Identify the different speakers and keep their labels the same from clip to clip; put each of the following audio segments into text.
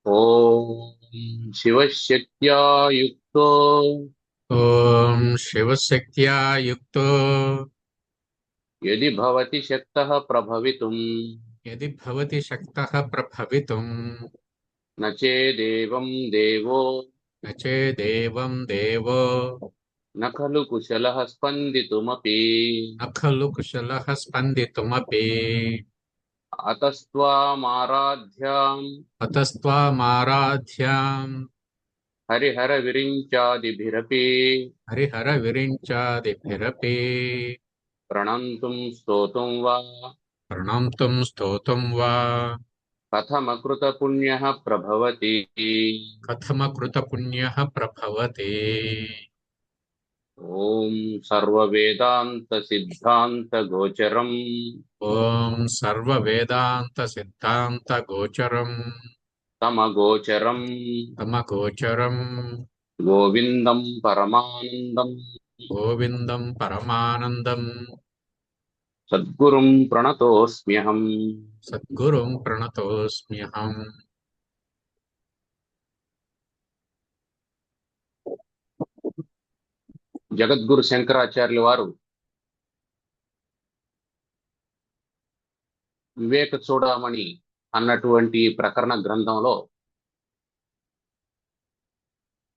Speaker 1: ఓం శివశక్త్యా యుక్తో
Speaker 2: ఓం శివశక్త్యా యుక్తో
Speaker 1: యది భవతి శక్తః ప్రభవితుం
Speaker 2: యది భవతి శక్తః ప్రభవితుం
Speaker 1: న చేదేవం దేవో
Speaker 2: న చేదేవం దేవో
Speaker 1: న ఖలు కుశలః స్పందితుమపి
Speaker 2: న ఖలు కుశలః స్పందితుమపి
Speaker 1: అతస్త్వామారాధ్యాం
Speaker 2: అతస్త్వామారాధ్యాం
Speaker 1: హరిహర విరించాదిభిరపి
Speaker 2: హరిహర విరించాదిభిరపి
Speaker 1: ప్రణంతుం స్తోతుం వా
Speaker 2: ప్రణంతుం స్తోతుం వా
Speaker 1: కథమకృత పుణ్యః ప్రభవతి.
Speaker 2: కథమకృత పుణ్యః ప్రభవతి.
Speaker 1: ఓం సర్వవేదాంత సిద్ధాంత గోచరం
Speaker 2: ఓం సర్వవేదాంత సిద్ధాంత గోచరం
Speaker 1: తమగోచరం
Speaker 2: తమగోచరం
Speaker 1: గోవిందం పరమానందం
Speaker 2: గోవిందం పరమానందం
Speaker 1: సద్గురుం ప్రణతోస్మ్యహం.
Speaker 2: సద్గురుం ప్రణతోస్మ్యహం.
Speaker 1: జగద్గురు శంకరాచార్యుల వారు వివేక చూడమని అన్నటువంటి ప్రకరణ గ్రంథంలో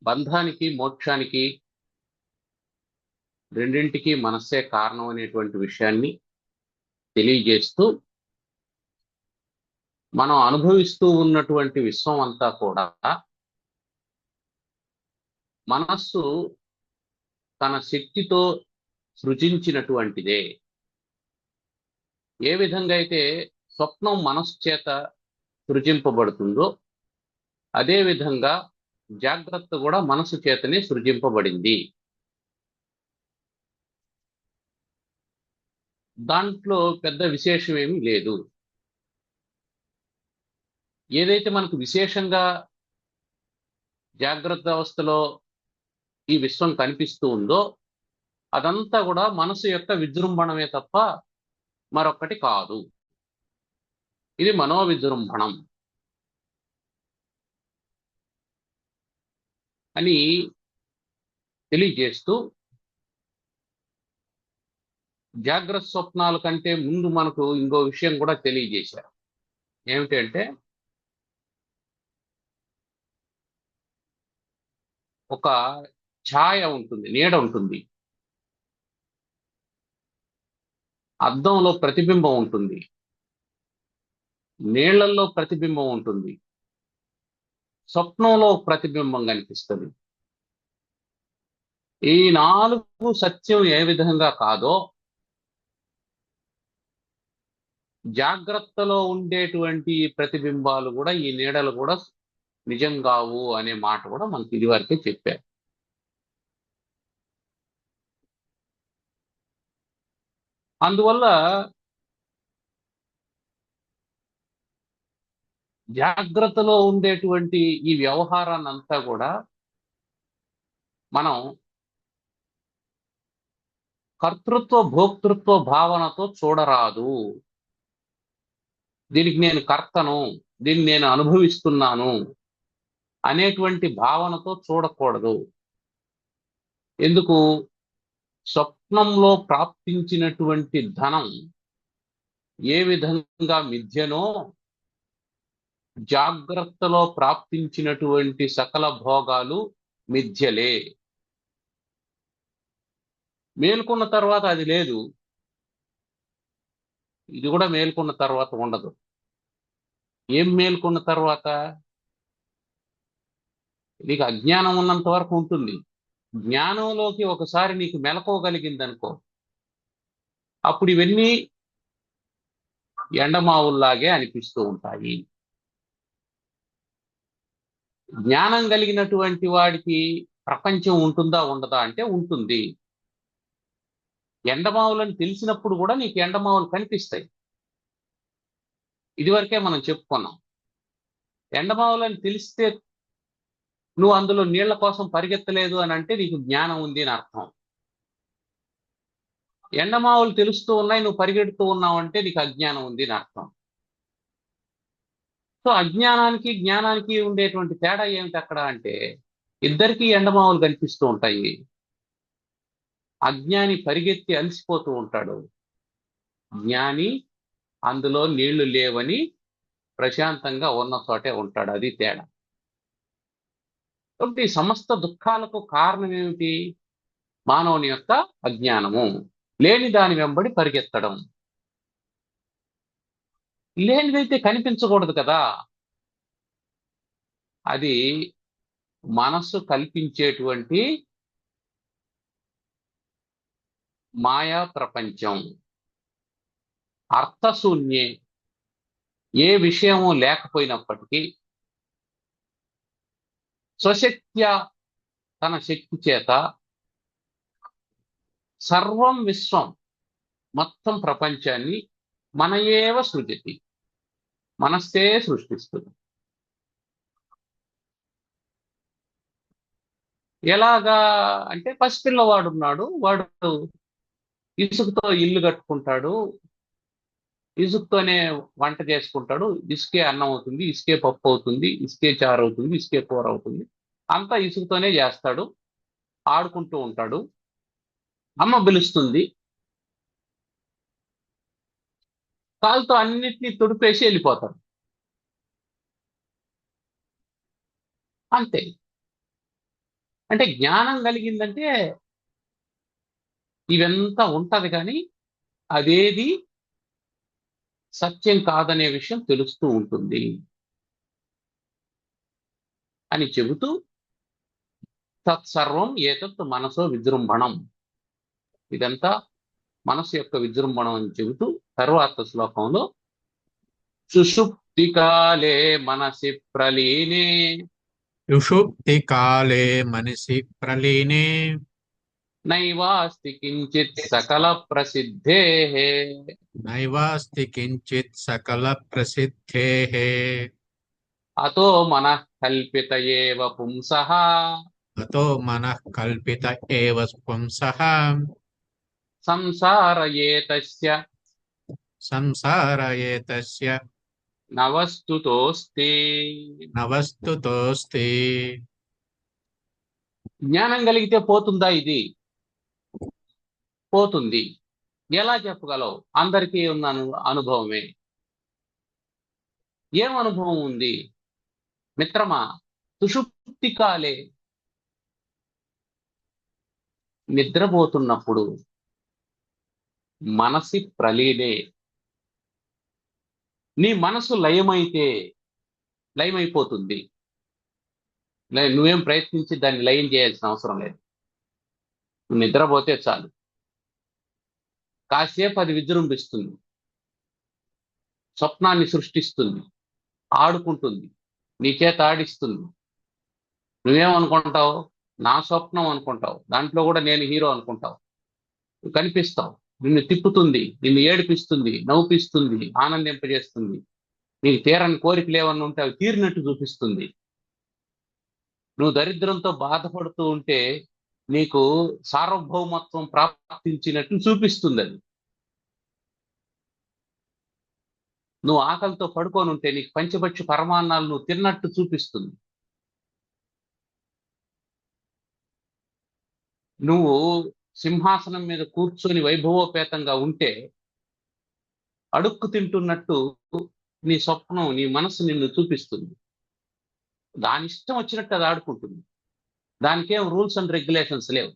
Speaker 1: బంధానికి మోక్షానికి రెండింటికి మనస్సే కారణం అనేటువంటి విషయాన్ని తెలియజేస్తూ మనం అనుభవిస్తూ ఉన్నటువంటి విశ్వం అంతా కూడా మనస్సు తన శక్తితో సృజించినటువంటిదే. ఏ విధంగా అయితే స్వప్నం మనస్సు చేత సృజింపబడుతుందో అదే విధంగా జాగ్రత్త కూడా మనసు చేతనే సృజింపబడింది. దాంట్లో పెద్ద విశేషం ఏమీ లేదు. ఏదైతే మనకు విశేషంగా జాగ్రత్త అవస్థలో ఈ విశ్వం కనిపిస్తూ ఉందో అదంతా కూడా మనసు యొక్క విజృంభణమే తప్ప మరొక్కటి కాదు. ఇది మనోవిజృంభణం అని తెలియజేస్తూ జాగ్రత్త స్వప్నాల కంటే ముందు మనకు ఇంకో విషయం కూడా తెలియజేశారు. ఏమిటంటే ఒక ఛాయ ఉంటుంది, నీడ ఉంటుంది, అద్దంలో ప్రతిబింబం ఉంటుంది, నీళ్లలో ప్రతిబింబం ఉంటుంది, స్వప్నంలో ప్రతిబింబం కనిపిస్తుంది. ఈ నాలుగు సత్యం ఏ విధంగా కాదో జాగ్రత్తలో ఉండేటువంటి ప్రతిబింబాలు కూడా ఈ నీడలు కూడా నిజం కావు అనే మాట కూడా మనకి ఇదివరకే చెప్పారు. అందువల్ల జాగ్రత్తలో ఉండేటువంటి ఈ వ్యవహారాన్ని అంతా కూడా మనం కర్తృత్వ భోక్తృత్వ భావనతో చూడరాదు. దీనికి నేను కర్తను, దీన్ని నేను అనుభవిస్తున్నాను అనేటువంటి భావనతో చూడకూడదు. ఎందుకు? స్వప్నంలో ప్రాప్తించినటువంటి ధనం ఏ విధంగా మిథ్యనో జాగ్రత్తలో ప్రాప్తించినటువంటి సకల భోగాలు మిథ్యలే. మేల్కొన్న తర్వాత అది లేదు, ఇది కూడా మేల్కొన్న తర్వాత ఉండదు. ఏం మేల్కొన్న తర్వాత? నీకు అజ్ఞానం ఉన్నంత వరకు ఉంటుంది. జ్ఞానంలోకి ఒకసారి నీకు మెలకువగలిగింది అనుకో, అప్పుడు ఇవన్నీ ఎండమావుల్లాగే అనిపిస్తూ ఉంటాయి. జ్ఞానం కలిగినటువంటి వాడికి ప్రపంచం ఉంటుందా ఉండదా అంటే ఉంటుంది. ఎండమావులని తెలిసినప్పుడు కూడా నీకు ఎండమావులు కనిపిస్తాయి. ఇదివరకే మనం చెప్పుకున్నాం. ఎండమావులని తెలిస్తే నువ్వు అందులో నీళ్ల కోసం పరిగెత్తలేదు అని అంటే నీకు జ్ఞానం ఉంది అని అర్థం. ఎండమావులు తెలుస్తూ ఉన్నాయి, నువ్వు పరిగెడుతూ ఉన్నావు అంటే నీకు అజ్ఞానం ఉంది అని అర్థం. సో అజ్ఞానానికి జ్ఞానానికి ఉండేటువంటి తేడా ఏమిటి అక్కడ అంటే, ఇద్దరికీ ఎండమావులు కనిపిస్తూ ఉంటాయి. అజ్ఞాని పరిగెత్తి అలసిపోతూ ఉంటాడు, జ్ఞాని అందులో నీళ్లు లేవని ప్రశాంతంగా ఉన్న చోటే ఉంటాడు. అది తేడా. కాబట్టి ఈ సమస్త దుఃఖాలకు కారణం ఏమిటి? మానవుని యొక్క అజ్ఞానము. లేని దాని వెంబడి పరిగెత్తడం. లేనిదైతే కనిపించకూడదు కదా. అది మనస్సు కల్పించేటువంటి మాయా ప్రపంచం. అర్థశూన్యే. ఏ విషయము లేకపోయినప్పటికీ స్వశక్త్యా, తన శక్తి చేత సర్వం విశ్వం, మొత్తం ప్రపంచాన్ని మన ఏవ సృజతి, మనస్సే సృష్టిస్తుంది. ఎలాగా అంటే, పసిపిల్లవాడున్నాడు, వాడు ఇసుకతో ఇల్లు కట్టుకుంటాడు, ఇసుకతోనే వంట చేసుకుంటాడు, ఇసుకే అన్నం అవుతుంది, ఇసుకే పప్పు అవుతుంది, ఇసుకే చారు అవుతుంది, ఇసుకే కూర అవుతుంది, అంతా ఇసుకతోనే చేస్తాడు, ఆడుకుంటూ ఉంటాడు. అమ్మ పిలుస్తుంది, కాలుతో అన్నిటినీ తుడిపేసి వెళ్ళిపోతాడు. అంతే. అంటే జ్ఞానం కలిగిందంటే ఇవంతా ఉంటది, కానీ అదేది సత్యం కాదనే విషయం తెలుస్తూ ఉంటుంది అని చెబుతూ, తత్సర్వం ఏతత్ మనసో విజృంభణం, ఇదంతా మనసు యొక్క విజృంభణం అని చెబుతూ తర్వాత శ్లోకంలో, సుషుప్తి కాలే మనసి ప్రలీనే
Speaker 2: సుషుప్తి కాలే మనసి ప్రలీనే
Speaker 1: నైవాస్తి కించిత్ సకల ప్రసిద్ధే
Speaker 2: నైవాస్తి కించిత్ సకల ప్రసిద్ధేః
Speaker 1: అతో మనః కల్పిత ఏవ పుంసః
Speaker 2: అతో మనః కల్పిత ఏవ పుంసః
Speaker 1: సంసార ఏతస్య
Speaker 2: సంసార ఏతస్య
Speaker 1: నవస్తుతోస్తి.
Speaker 2: నవస్తుతోస్తి.
Speaker 1: జ్ఞానం కలిగితే పోతుందా ఇది? పోతుంది. ఎలా చెప్పగలవు? అందరికీ ఉన్న అనుభవమే. ఏం అనుభవం ఉంది మిత్రమా? సుషుప్తి కాలే, నిద్రపోతున్నప్పుడు, మనసి ప్రలీనే, నీ మనసు లయమైపోతుంది. నువ్వేం ప్రయత్నించి దాన్ని లయం చేయాల్సిన అవసరం లేదు. నువ్వు నిద్రపోతే చాలు, కాసేపు అది విజృంభిస్తుంది, స్వప్నాన్ని సృష్టిస్తుంది, ఆడుకుంటుంది, నీ చేత ఆడిస్తుంది. నువ్వేమనుకుంటావు? నా స్వప్నం అనుకుంటావు, దాంట్లో కూడా నేను హీరో అనుకుంటావు. నువ్వు కనిపిస్తావు, నిన్ను తిప్పుతుంది, నిన్ను ఏడిపిస్తుంది, నవ్వుపిస్తుంది, ఆనందింపజేస్తుంది. నీకు తీరని కోరికలు ఏమన్నా ఉంటే అవి తీరినట్టు చూపిస్తుంది. నువ్వు దరిద్రంతో బాధపడుతూ ఉంటే నీకు సార్వభౌమత్వం ప్రాప్తించినట్టు చూపిస్తుంది అది. నువ్వు ఆకలితో పడుకొని ఉంటే నీకు పంచభక్ష పరమాన్నాలు నువ్వు తిన్నట్టు చూపిస్తుంది. నువ్వు సింహాసనం మీద కూర్చొని వైభవోపేతంగా ఉంటే అడుక్కు తింటున్నట్టు నీ స్వప్నం, నీ మనసు నిన్ను చూపిస్తుంది. దాని ఇష్టం వచ్చినట్టు అది ఆడుకుంటుంది. దానికేం రూల్స్ అండ్ రెగ్యులేషన్స్ లేవు.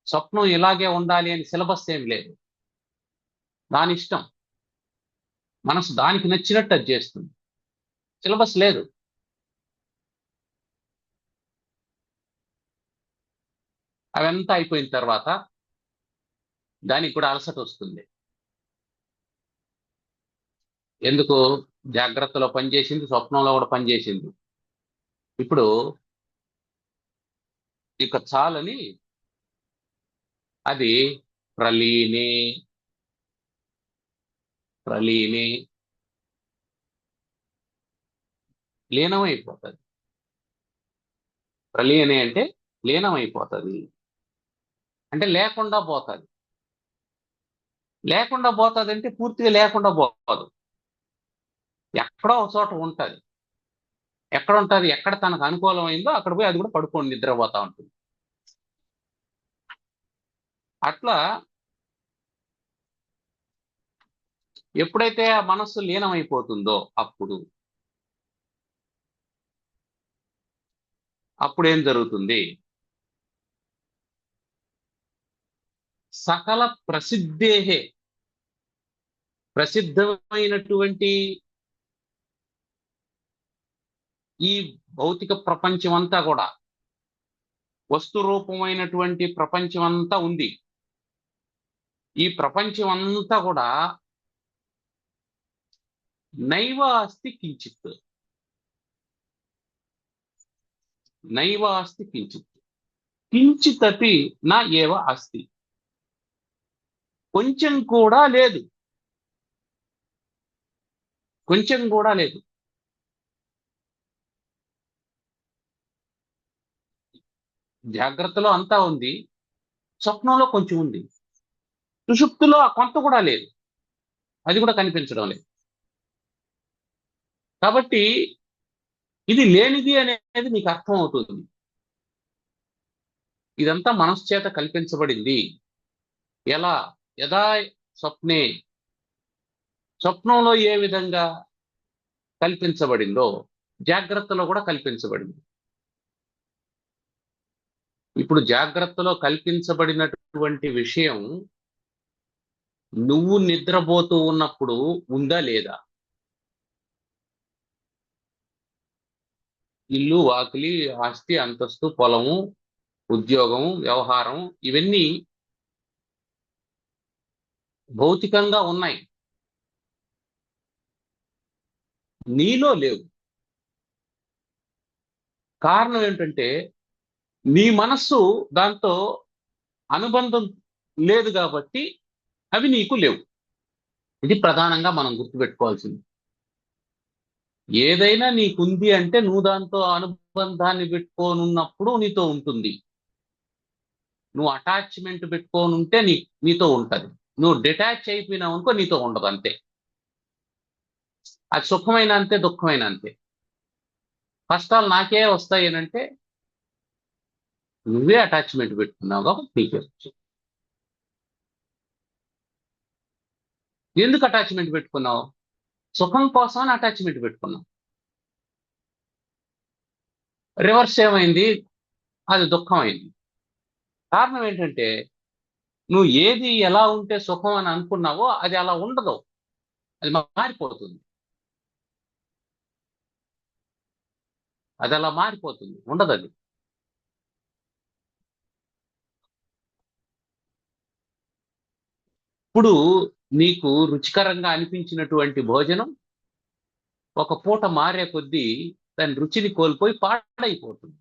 Speaker 1: స్వప్నం ఇలాగే ఉండాలి అని సిలబస్ ఏం లేదు. దాని ఇష్టం, మనసు దానికి నచ్చినట్టు అది చేస్తుంది. సిలబస్ లేదు. అవంతా అయిపోయిన తర్వాత దానికి కూడా అలసట వస్తుంది. ఎందుకు? జాగ్రత్తలో పనిచేసింది, స్వప్నంలో కూడా పనిచేసింది. ఇప్పుడు ఇక చాలని అది ప్రలీనే ప్రలీనే లీనమైపోతుంది. ప్రలీనే అంటే లీనమైపోతుంది, అంటే లేకుండా పోతుంది. లేకుండా పోతుందంటే పూర్తిగా లేకుండా పోదు, ఎక్కడో ఒక చోట ఉంటుంది. ఎక్కడ ఉంటుంది, ఎక్కడ తనకు అనుకూలమైందో అక్కడ పోయి అది కూడా పడుకొని నిద్రపోతా ఉంటుంది. అట్లా ఎప్పుడైతే ఆ మనస్సు లీనమైపోతుందో అప్పుడేం జరుగుతుంది? సకల ప్రసిద్ధేహే, ప్రసిద్ధమైనటువంటి ఈ భౌతిక ప్రపంచం అంతా కూడా, వస్తు రూపమైనటువంటి ప్రపంచం అంతా ఉంది. ఈ ప్రపంచం అంతా కూడా నైవ అస్తి కించిత్, నైవ అస్తి కించిత్, కించిత్ అపి నా ఏవ అస్తి, కొంచెం కూడా లేదు, కొంచెం కూడా లేదు. జాగ్రత్తలో అంతా ఉంది, స్వప్నంలో కొంచెం ఉంది, సుషుప్తిలో ఆ కొంత కూడా లేదు, అది కూడా కనిపించడం లేదు. కాబట్టి ఇది లేనిది అనేది నీకు అర్థం అవుతుంది. ఇదంతా మనస్సు చేత కల్పించబడింది. ఎలా? యదా స్వప్నే, స్వప్నంలో ఏ విధంగా కల్పించబడిందో జాగ్రత్తలో కూడా కల్పించబడింది. ఇప్పుడు జాగ్రత్తలో కల్పించబడినటువంటి విషయం నువ్వు నిద్రపోతూ ఉన్నప్పుడు ఉందా లేదా? ఇల్లు, వాకిలి, ఆస్తి, అంతస్తు, పొలము, ఉద్యోగం, వ్యవహారం, ఇవన్నీ భౌతికంగా ఉన్నాయి, నీలో లేవు. కారణం ఏంటంటే నీ మనస్సు దాంతో అనుబంధం లేదు కాబట్టి అవి నీకు లేవు. ఇది ప్రధానంగా మనం గుర్తుపెట్టుకోవాల్సింది. ఏదైనా నీకుంది అంటే నువ్వు దాంతో అనుబంధాన్ని పెట్టుకోనున్నప్పుడు నీతో ఉంటుంది. నువ్వు అటాచ్మెంట్ పెట్టుకోనుంటే నీతో ఉంటది. నువ్వు డిటాచ్ అయిపోయినావు అనుకో నీతో ఉండదు, అంతే. అది సుఖమైన అంతే, దుఃఖమైన అంతే. కష్టాలు నాకే వస్తాయి అంటే నువ్వే అటాచ్మెంట్ పెట్టుకున్నావు కాబట్టి నీకే వచ్చాయి. ఎందుకు అటాచ్మెంట్ పెట్టుకున్నావు? సుఖం కోసమని అటాచ్మెంట్ పెట్టుకున్నావు. రివర్స్ ఏమైంది? అది దుఃఖం అయింది. కారణం ఏంటంటే నువ్వు ఏది ఎలా ఉంటే సుఖం అని అనుకున్నావో అది అలా ఉండదు, అది మారిపోతుంది. అది అలా మారిపోతుంది, ఉండదు అది. ఇప్పుడు నీకు రుచికరంగా అనిపించినటువంటి భోజనం ఒక పూట మారే కొద్దీ దాని రుచిని కోల్పోయి పాడైపోతుంది.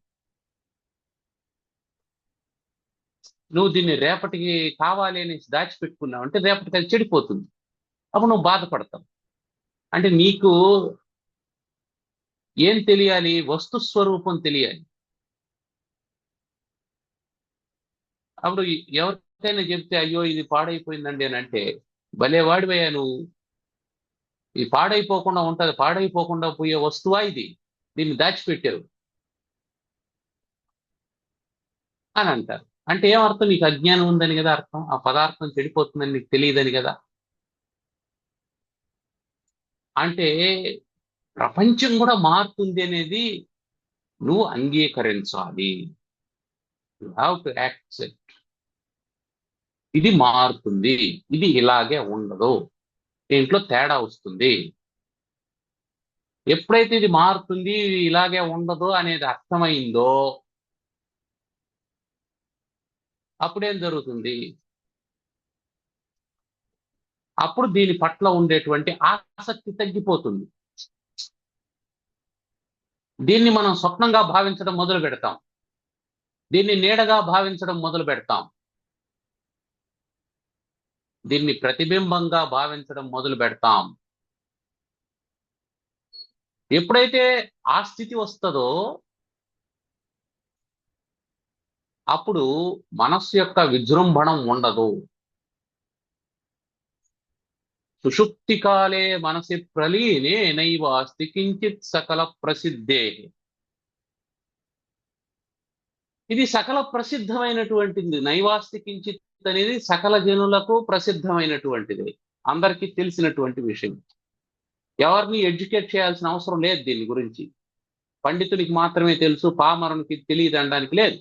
Speaker 1: నువ్వు దీన్ని రేపటికి కావాలి అని దాచిపెట్టుకున్నావు అంటే రేపటికి అది చెడిపోతుంది, అప్పుడు నువ్వు బాధపడతావు. అంటే నీకు ఏం తెలియాలి? వస్తు స్వరూపం తెలియాలి. అప్పుడు ఎవరికైనా చెప్తే అయ్యో ఇది పాడైపోయిందండి అని అంటే, భలే వాడిపోయా నువ్వు, ఇది పాడైపోకుండా ఉంటది, పాడైపోకుండా పోయే వస్తువా ఇది, దీన్ని దాచిపెట్టావు అని అంటారు. అంటే ఏమర్థం? నీకు అజ్ఞానం ఉందని కదా అర్థం. ఆ పదార్థం చెడిపోతుందని నీకు తెలియదని కదా. అంటే ప్రపంచం కూడా మారుతుంది అనేది నువ్వు అంగీకరించాలి. You have to accept. ఇది మారుతుంది, ఇది ఇలాగే ఉండదు, దీంట్లో తేడా వస్తుంది. ఎప్పుడైతే ఇది మారుతుంది, ఇది ఇలాగే ఉండదు అనేది అర్థమైందో అప్పుడేం జరుగుతుంది? అప్పుడు దీని పట్ల ఉండేటువంటి ఆసక్తి తగ్గిపోతుంది. దీన్ని మనం స్వప్నంగా భావించడం మొదలు పెడతాం, దీన్ని నీడగా భావించడం మొదలు పెడతాం, దీన్ని ప్రతిబింబంగా భావించడం మొదలు పెడతాం. ఎప్పుడైతే ఆ స్థితి వస్తుందో అప్పుడు మనస్సు యొక్క విజృంభణం ఉండదు. సుషుప్తి కాలే మనసి ప్రలీనే నైవాస్తి కించిత్ సకల ప్రసిద్ధే. ఇది సకల ప్రసిద్ధమైనటువంటిది. నైవాస్తి కించిత్ అనేది సకల జనులకు ప్రసిద్ధమైనటువంటిది, అందరికీ తెలిసినటువంటి విషయం. ఎవరిని ఎడ్యుకేట్ చేయాల్సిన అవసరం లేదు దీని గురించి. పండితుడికి మాత్రమే తెలుసు, పామరునికి తెలియదు అనడానికి లేదు.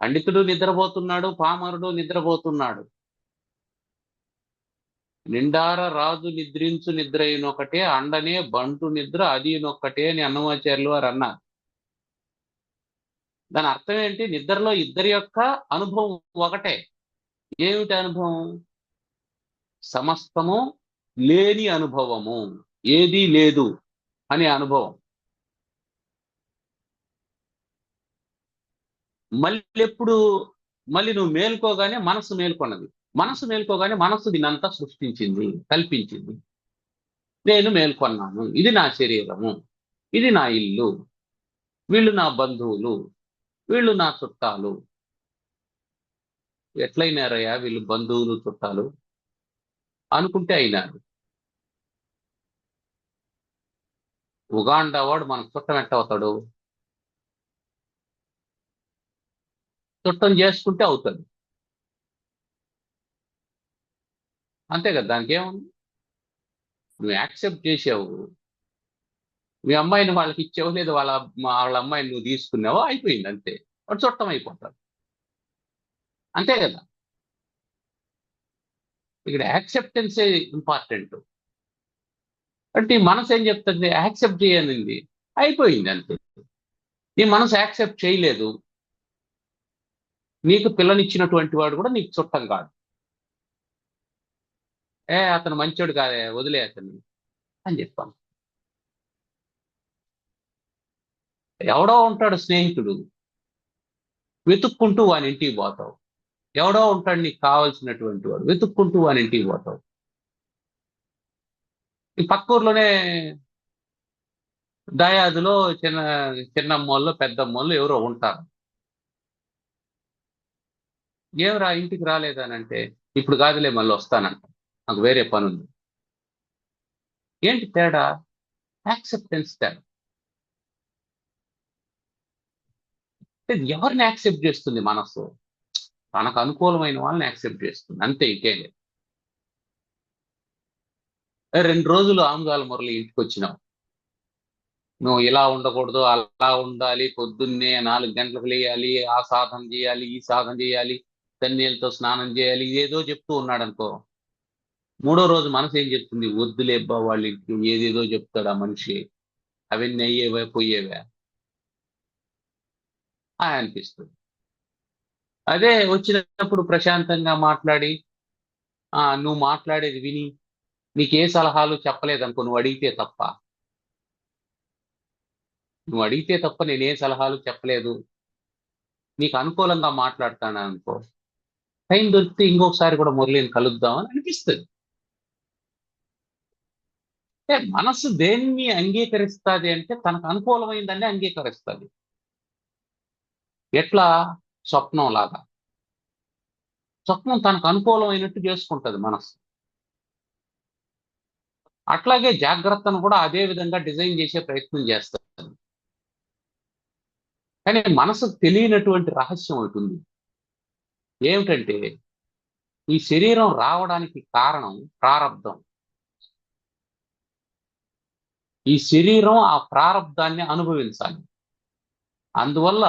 Speaker 1: పండితుడు నిద్రపోతున్నాడు, పామరుడు నిద్రపోతున్నాడు. నిండార రాజు నిద్రించు నిద్ర అయినొకటే, అండనే బంటు నిద్ర అది నొక్కటే అని అన్నమాచార్యులు వారు అన్నారు. దాని అర్థం ఏంటి? నిద్రలో ఇద్దరి యొక్క అనుభవం ఒకటే. ఏమిటి అనుభవం? సమస్తము లేని అనుభవము, ఏదీ లేదు అనే అనుభవం. మళ్ళీ నువ్వు మేల్కోగానే మనసు మేల్కొన్నది. మనసు మేల్కోగానే మనసు దీనంతా సృష్టించింది, కల్పించింది. నేను మేల్కొన్నాను, ఇది నా శరీరము, ఇది నా ఇల్లు, వీళ్ళు నా బంధువులు, వీళ్ళు నా చుట్టాలు. ఎట్లయినారయ్యా వీళ్ళు బంధువులు చుట్టాలు అనుకుంటే అయినారు. ఉగాండా వాడు మనకు చుట్టం ఎట్ట అవుతాడు? చుట్టం చేసుకుంటే అవుతాడు, అంతే కదా. దానికి ఏముంది? నువ్వు యాక్సెప్ట్ చేసావు, మీ అమ్మాయిని వాళ్ళకి ఇచ్చావు, లేదా వాళ్ళ అమ్మాయిని నువ్వు తీసుకున్నావో, అయిపోయింది అంతే. వాడు చుట్టం అయిపోతాడు, అంతే కదా. ఇక్కడ యాక్సెప్టెన్సే ఇంపార్టెంట్. అంటే ఈ మనసు ఏం చెప్తుంది? యాక్సెప్ట్ చేయనింది, అయిపోయింది అంతే. నీ మనసు యాక్సెప్ట్ చేయలేదు, నీకు పిల్లనిచ్చినటువంటి వాడు కూడా నీకు చుట్టం కాదు. అతను మంచోడు కాదే, వదిలే అతన్ని అని చెప్పాను. ఎవడో ఉంటాడు స్నేహితుడు, వెతుక్కుంటూ వాని ఇంటికి పోతావు. ఎవడో ఉంటాడు నీకు కావాల్సినటువంటి వాడు, వెతుక్కుంటూ వాని ఇంటికి పోతావు. ఈ పక్క ఊర్లోనే దయాదులో చిన్నమ్మోళ్ళు పెద్దమ్మోళ్ళు ఎవరో ఉంటారు. ఏమరా ఇంటికి రాలేదానంటే, ఇప్పుడు కాదులే మళ్ళీ వస్తానంట, నాకు వేరే పని ఉంది. ఏంటి తేడా? యాక్సెప్టెన్స్ తేడా. ఎవరిని యాక్సెప్ట్ చేస్తుంది మనసు? తనకు అనుకూలమైన వాళ్ళని యాక్సెప్ట్ చేస్తుంది, అంతే, ఇంకేలే. 2 రోజులు ఆముదాల మురళి ఇంటికి వచ్చినావు, నువ్వు ఇలా ఉండకూడదు, అలా ఉండాలి, పొద్దున్నే 4 గంటలకు లేయాలి, ఆ సాధన చేయాలి, ఈ సాధన చేయాలి, తన్నీళ్ళతో స్నానం చేయాలి, ఇదేదో చెప్తూ ఉన్నాడు అనుకో. 3వ రోజు మనసు ఏం చెప్తుంది? వద్దులేబ్బా వాళ్ళ ఇంటికి, ఏదేదో చెప్తాడు ఆ మనిషి, అవన్నీ అయ్యేవే పోయేవే అనిపిస్తుంది. అదే వచ్చినప్పుడు ప్రశాంతంగా మాట్లాడి, నువ్వు మాట్లాడేది విని నీకే సలహాలు చెప్పలేదనుకో, నువ్వు అడిగితే తప్ప నేనే సలహాలు చెప్పలేదు, నీకు అనుకూలంగా మాట్లాడతాను అనుకో, టైం దొరికితే ఇంకొకసారి కూడా మురళిని కలుద్దామని అనిపిస్తుంది. మనసు దేన్ని అంగీకరిస్తుంది అంటే తనకు అనుకూలమైందని అంగీకరిస్తుంది. ఎట్లా? స్వప్నం లాగా. స్వప్నం తనకు అనుకూలమైనట్టు చేసుకుంటుంది మనసు. అట్లాగే జాగ్రత్తను కూడా అదే విధంగా డిజైన్ చేసే ప్రయత్నం చేస్తుంది. కానీ మనసుకు తెలియనటువంటి రహస్యం ఉంటుంది. ఏమిటంటే, ఈ శరీరం రావడానికి కారణం ప్రారబ్ధం. ఈ శరీరం ఆ ప్రారబ్ధాన్ని అనుభవించాలి. అందువల్ల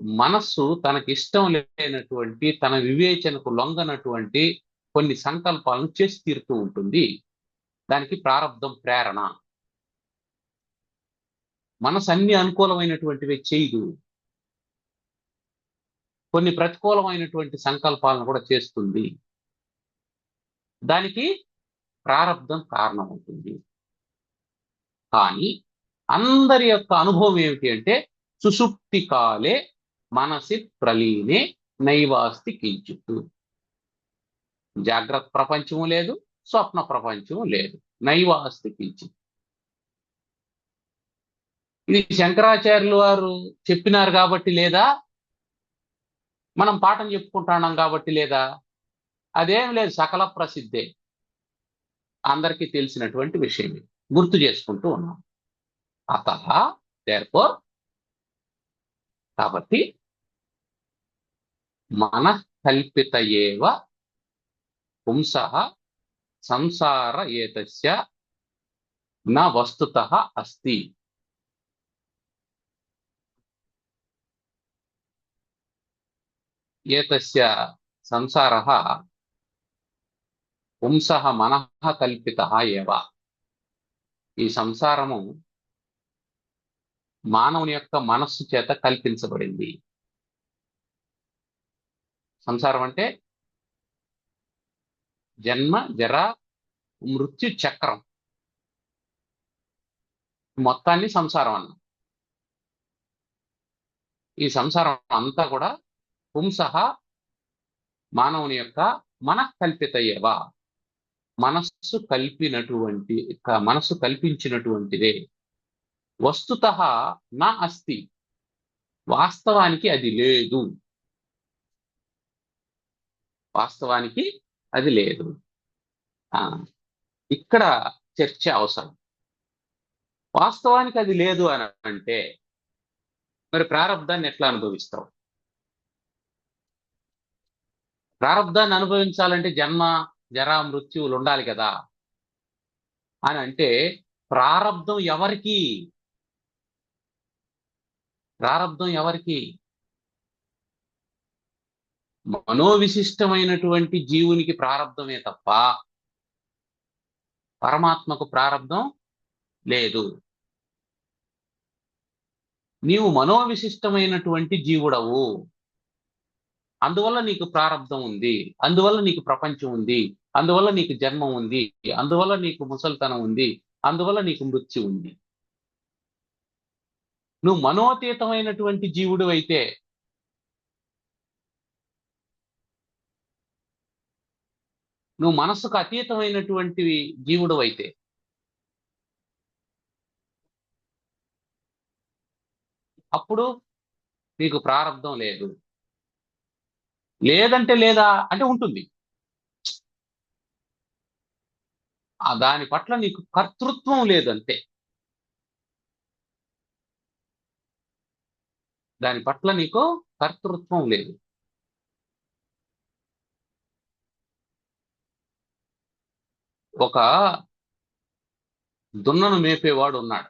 Speaker 1: మనస్సు తనకి ఇష్టం లేనటువంటి, తన వివేచనకు లొంగనటువంటి కొన్ని సంకల్పాలను చేసి తీరుతూ ఉంటుంది. దానికి ప్రారబ్ధం ప్రేరణ. మనసు అన్ని అనుకూలమైనటువంటివే చేయదు, కొన్ని ప్రతికూలమైనటువంటి సంకల్పాలను కూడా చేస్తుంది. దానికి ప్రారబ్ధం కారణం అవుతుంది. కానీ అందరి యొక్క అనుభవం ఏమిటి అంటే, సుషుప్తి కాలే మనసి ప్రలీనే నైవాస్తి కించిత్. జాగ్రత్త ప్రపంచము లేదు, స్వప్న ప్రపంచము లేదు, నైవాస్తి కించిత్. ఇది శంకరాచార్యులు వారు చెప్పినారు కాబట్టి లేదా, మనం పాఠం చెప్పుకుంటున్నాం కాబట్టి లేదా? అదేం లేదు, సకల ప్రసిద్ధే. అందరికీ తెలిసినటువంటి విషయం గుర్తు చేసుకుంటూ ఉన్నాం. అతః దేర్ఫోర్ కాబట్టి మనః కల్పిత ఏవ పుంసః సంసార ఏతస్య న వస్తుతః అస్తి. ఏతస్య సంసారః పుంసః మనః కల్పితః ఏవ. ఈ సంసారము మానవుని యొక్క మనస్సు చేత కల్పించబడింది. సంసారం అంటే జన్మ జర మృత్యు చక్రం, మొత్తాన్ని సంసారం అన్న. ఈ సంసారం అంతా కూడా పుంసః మానవుని యొక్క మనఃకల్పిత ఏవ, మనస్సు కల్పించినటువంటిదే. వస్తుతః నా అస్తి, వాస్తవానికి అది లేదు. వాస్తవానికి అది లేదు. ఇక్కడ చర్చ అవసరం. వాస్తవానికి అది లేదు అని అంటే మరి ప్రారబ్ధాన్ని ఎట్లా అనుభవిస్తావు? ప్రారబ్ధాన్ని అనుభవించాలంటే జన్మ జరా మృత్యువులు ఉండాలి కదా అని అంటే ప్రారబ్ధం ఎవరికి? ప్రారబ్ధం ఎవరికి? మనోవిశిష్టమైనటువంటి జీవునికి ప్రారబ్ధమే తప్ప పరమాత్మకు ప్రారబ్ధం లేదు. నీవు మనోవిశిష్టమైనటువంటి జీవుడవు, అందువల్ల నీకు ప్రారబ్ధం ఉంది, అందువల్ల నీకు ప్రపంచం ఉంది, అందువల్ల నీకు జన్మ ఉంది, అందువల్ల నీకు ముసల్తనం ఉంది, అందువల్ల నీకు మృత్యు ఉంది. నువ్వు మనోతీతమైనటువంటి జీవుడు అయితే, నువ్వు మనస్సుకు అతీతమైనటువంటి జీవుడు అయితే అప్పుడు నీకు ప్రారబ్ధం లేదు. లేదంటే లేదా అంటే ఉంటుంది. దాని పట్ల నీకు కర్తృత్వం లేదంతే. దాని పట్ల నీకు కర్తృత్వం లేదు. ఒక దున్నను మేపేవాడు ఉన్నాడు.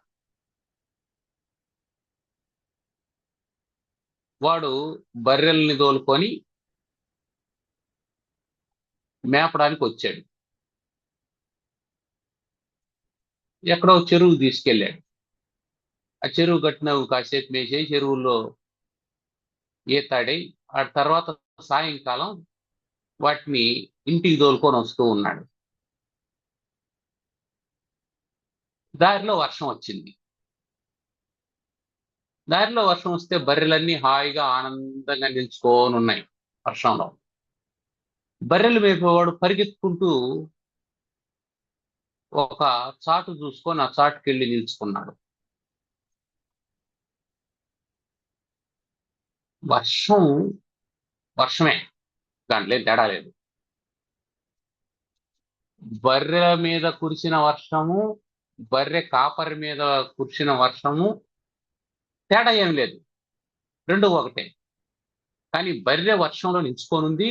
Speaker 1: వాడు బర్రెల్ని తోలుకొని మేపడానికి వచ్చాడు. ఎక్కడో చెరువు తీసుకెళ్ళాడు. ఆ చెరువు గట్టిన కాసేపు మేసేసి చెరువుల్లో ఈతాడి ఆ తర్వాత సాయంకాలం వాటిని ఇంటికి తోలుకొని వస్తూ ఉన్నాడు. దారిలో వర్షం వచ్చింది. దారిలో వర్షం వస్తే బర్రెలన్నీ హాయిగా ఆనందంగా నిల్చుకొని ఉన్నాయి వర్షంలో. బర్రెలు మేపేవాడు పరిగెత్తుకుంటూ ఒక చాటు చూసుకొని ఆ చాటుకి వెళ్ళి నిల్చుకున్నాడు. వర్షమే, దాంట్లో తేడా లేదు. బర్రె మీద కురిసిన వర్షము, బర్రె కాపరి మీద కురిసిన వర్షము తేడా ఏం లేదు, రెండు ఒకటే. కానీ బర్రె వర్షంలో నిల్చుకొనుంది,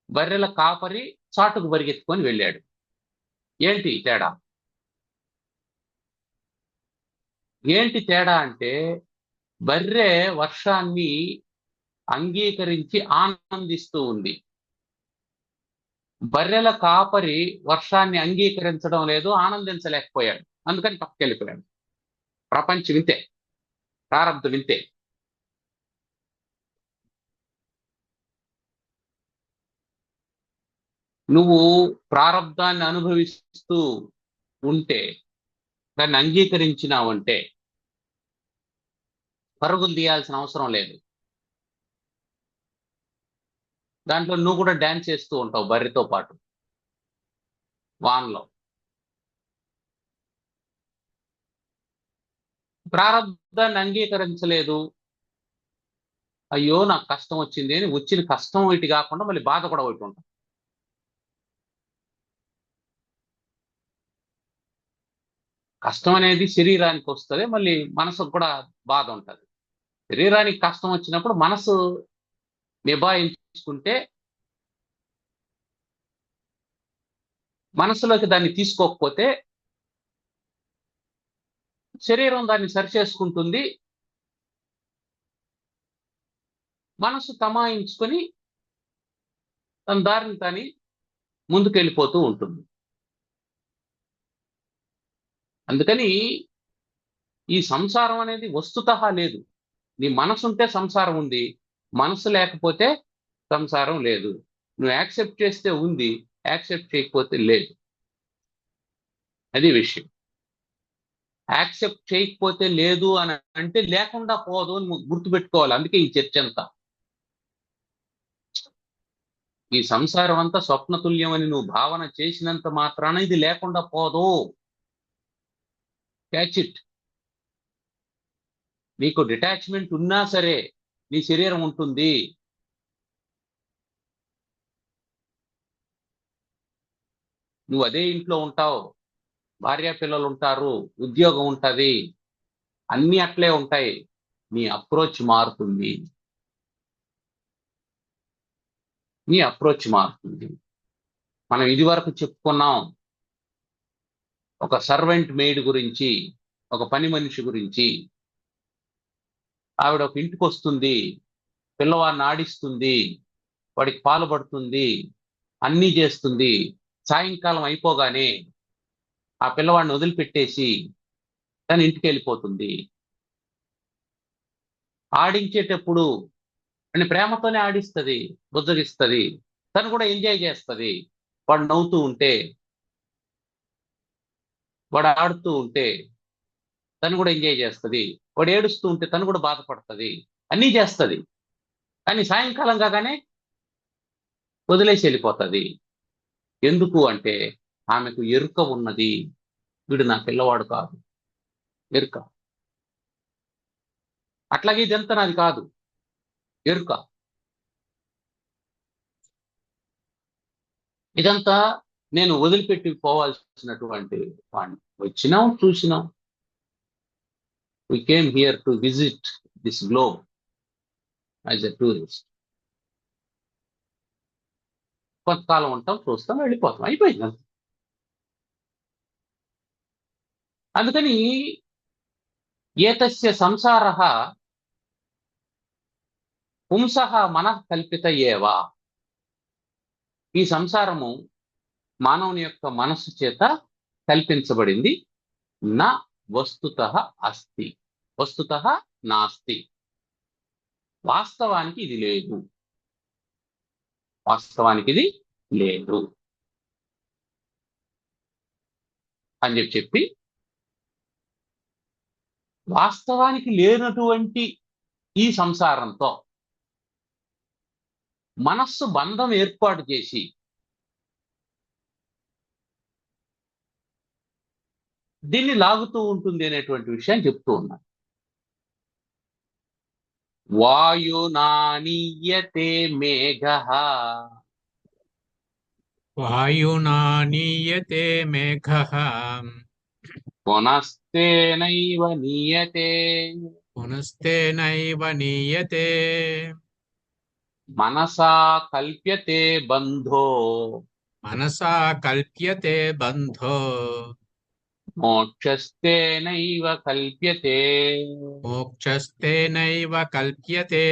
Speaker 1: బర్రెల కాపరి చాటుకు పరిగెత్తుకొని వెళ్ళాడు. ఏంటి తేడా? ఏంటి తేడా అంటే బర్రె వర్షాన్ని అంగీకరించి ఆనందిస్తూ ఉంది, బర్రెల కాపరి వర్షాన్ని అంగీకరించడం లేదు, ఆనందించలేకపోయాడు. అందుకని పక్కకెళ్ళిపోయాడు. ప్రపంచం వింతే, ప్రారబ్ధం వింతే. నువ్వు ప్రారబ్ధాన్ని అనుభవిస్తూ ఉంటే, దాన్ని అంగీకరించినావంటే పరుగులు తీయాల్సిన అవసరం లేదు. దాంట్లో నువ్వు కూడా డాన్స్ చేస్తూ ఉంటావు బర్రెతో పాటు వాన్లో. ప్రారబ్ధాన్ని అంగీకరించలేదు, అయ్యో నాకు కష్టం వచ్చింది అని వచ్చిన కష్టం ఒకటి కాకుండా మళ్ళీ బాధ కూడా ఒకటి ఉంటుంది. కష్టం అనేది శరీరానికి వస్తుంది, మళ్ళీ మనసుకు కూడా బాధ ఉంటుంది. శరీరానికి కష్టం వచ్చినప్పుడు మనసు నిభాయించుకుంటే, మనసులోకి దాన్ని తీసుకోకపోతే శరీరం దాన్ని సరిచేసుకుంటుంది. మనసు తమాయించుకొని తన దారిని తాని ముందుకెళ్ళిపోతూ ఉంటుంది. అందుకని ఈ సంసారం అనేది వస్తుతః లేదు. నీ మనసు ఉంటే సంసారం ఉంది, మనసు లేకపోతే సంసారం లేదు. నువ్వు యాక్సెప్ట్ చేస్తే ఉంది, యాక్సెప్ట్ చేయకపోతే లేదు. అది విషయం. యాక్సెప్ట్ చేయకపోతే లేదు అని అంటే లేకుండా పోదు అని గుర్తుపెట్టుకోవాలి. అందుకే ఈ చర్చ అంతా. ఈ సంసారం అంతా స్వప్నతుల్యం అని నువ్వు భావన చేసినంత మాత్రాన ఇది లేకుండా పోదు. Catch it. నీకు డిటాచ్మెంట్ ఉన్నా సరే నీ శరీరం ఉంటుంది. నువ్వు అదే ఇంట్లో ఉంటావు, భార్య పిల్లలు ఉంటారు, ఉద్యోగం ఉంటుంది, అన్నీ అట్లే ఉంటాయి. నీ అప్రోచ్ మారుతుంది. నీ అప్రోచ్ మారుతుంది. మనం ఇది వరకు చెప్పుకున్నాం ఒక సర్వెంట్ మెయిడ్ గురించి, ఒక పని మనిషి గురించి. ఆవిడ ఒక ఇంటికి వస్తుంది, పిల్లవాడిని ఆడిస్తుంది, వాడికి పాలు పడుతుంది, అన్నీ చేస్తుంది. సాయంకాలం అయిపోగానే ఆ పిల్లవాడిని వదిలిపెట్టేసి తన ఇంటికి వెళ్ళిపోతుంది. ఆడించేటప్పుడు అని ప్రేమతోనే ఆడిస్తుంది, బుజ్జగిస్తుంది, తను కూడా ఎంజాయ్ చేస్తుంది. వాడు నవ్వుతూ ఉంటే, వాడు ఆడుతూ ఉంటే తను కూడా ఎంజాయ్ చేస్తుంది. వాడు ఏడుస్తూ ఉంటే తను కూడా బాధపడుతుంది, అన్నీ చేస్తుంది. కానీ సాయంకాలం కాగానే వదిలేసి వెళ్ళిపోతుంది. ఎందుకు అంటే ఆమెకు ఎరుక ఉన్నది, వీడు నా పిల్లవాడు కాదు. ఎరుక. అట్లాగే ఇదంతా నాది కాదు, ఎరుక. ఇదంతా నేను వదిలిపెట్టి పోవాల్సినటువంటి వాడిని. వచ్చినాం, చూసినాం. We came here to visit this globe as a tourist. కొంతకాలం ఉంటాం, చూస్తాం, వెళ్ళిపోతాం, అయిపోయింది. అందుకని ఏతస్య సంసారః పుంసః మనః కల్పిత ఏవా. ఈ సంసారము మానవుని యొక్క మనస్సు చేత కల్పించబడింది. నా వస్తుతః అస్తి, వస్తుతః నాస్తి. వాస్తవానికి ఇది లేదు, వాస్తవానికి ఇది లేదు అని చెప్పి వాస్తవానికి లేనటువంటి ఈ సంసారంతో మనస్సు బంధం ఏర్పాటు చేసి దీన్ని లాగుతూ ఉంటుంది అనేటువంటి విషయాన్ని చెప్తూ ఉన్నారు. వాయునానీయతే మేఘః,
Speaker 2: వాయునా నీయతే మేఘః
Speaker 1: పునస్తేనైవ నీయతే,
Speaker 2: పునస్తేనైవ నీయతే,
Speaker 1: మనసా కల్ప్యతే బంధో,
Speaker 2: మనసా కల్ప్యతే బంధో,
Speaker 1: మోక్షస్తేనైవ కల్ప్యతే.
Speaker 2: మోక్షస్తేనైవ కల్ప్యతే.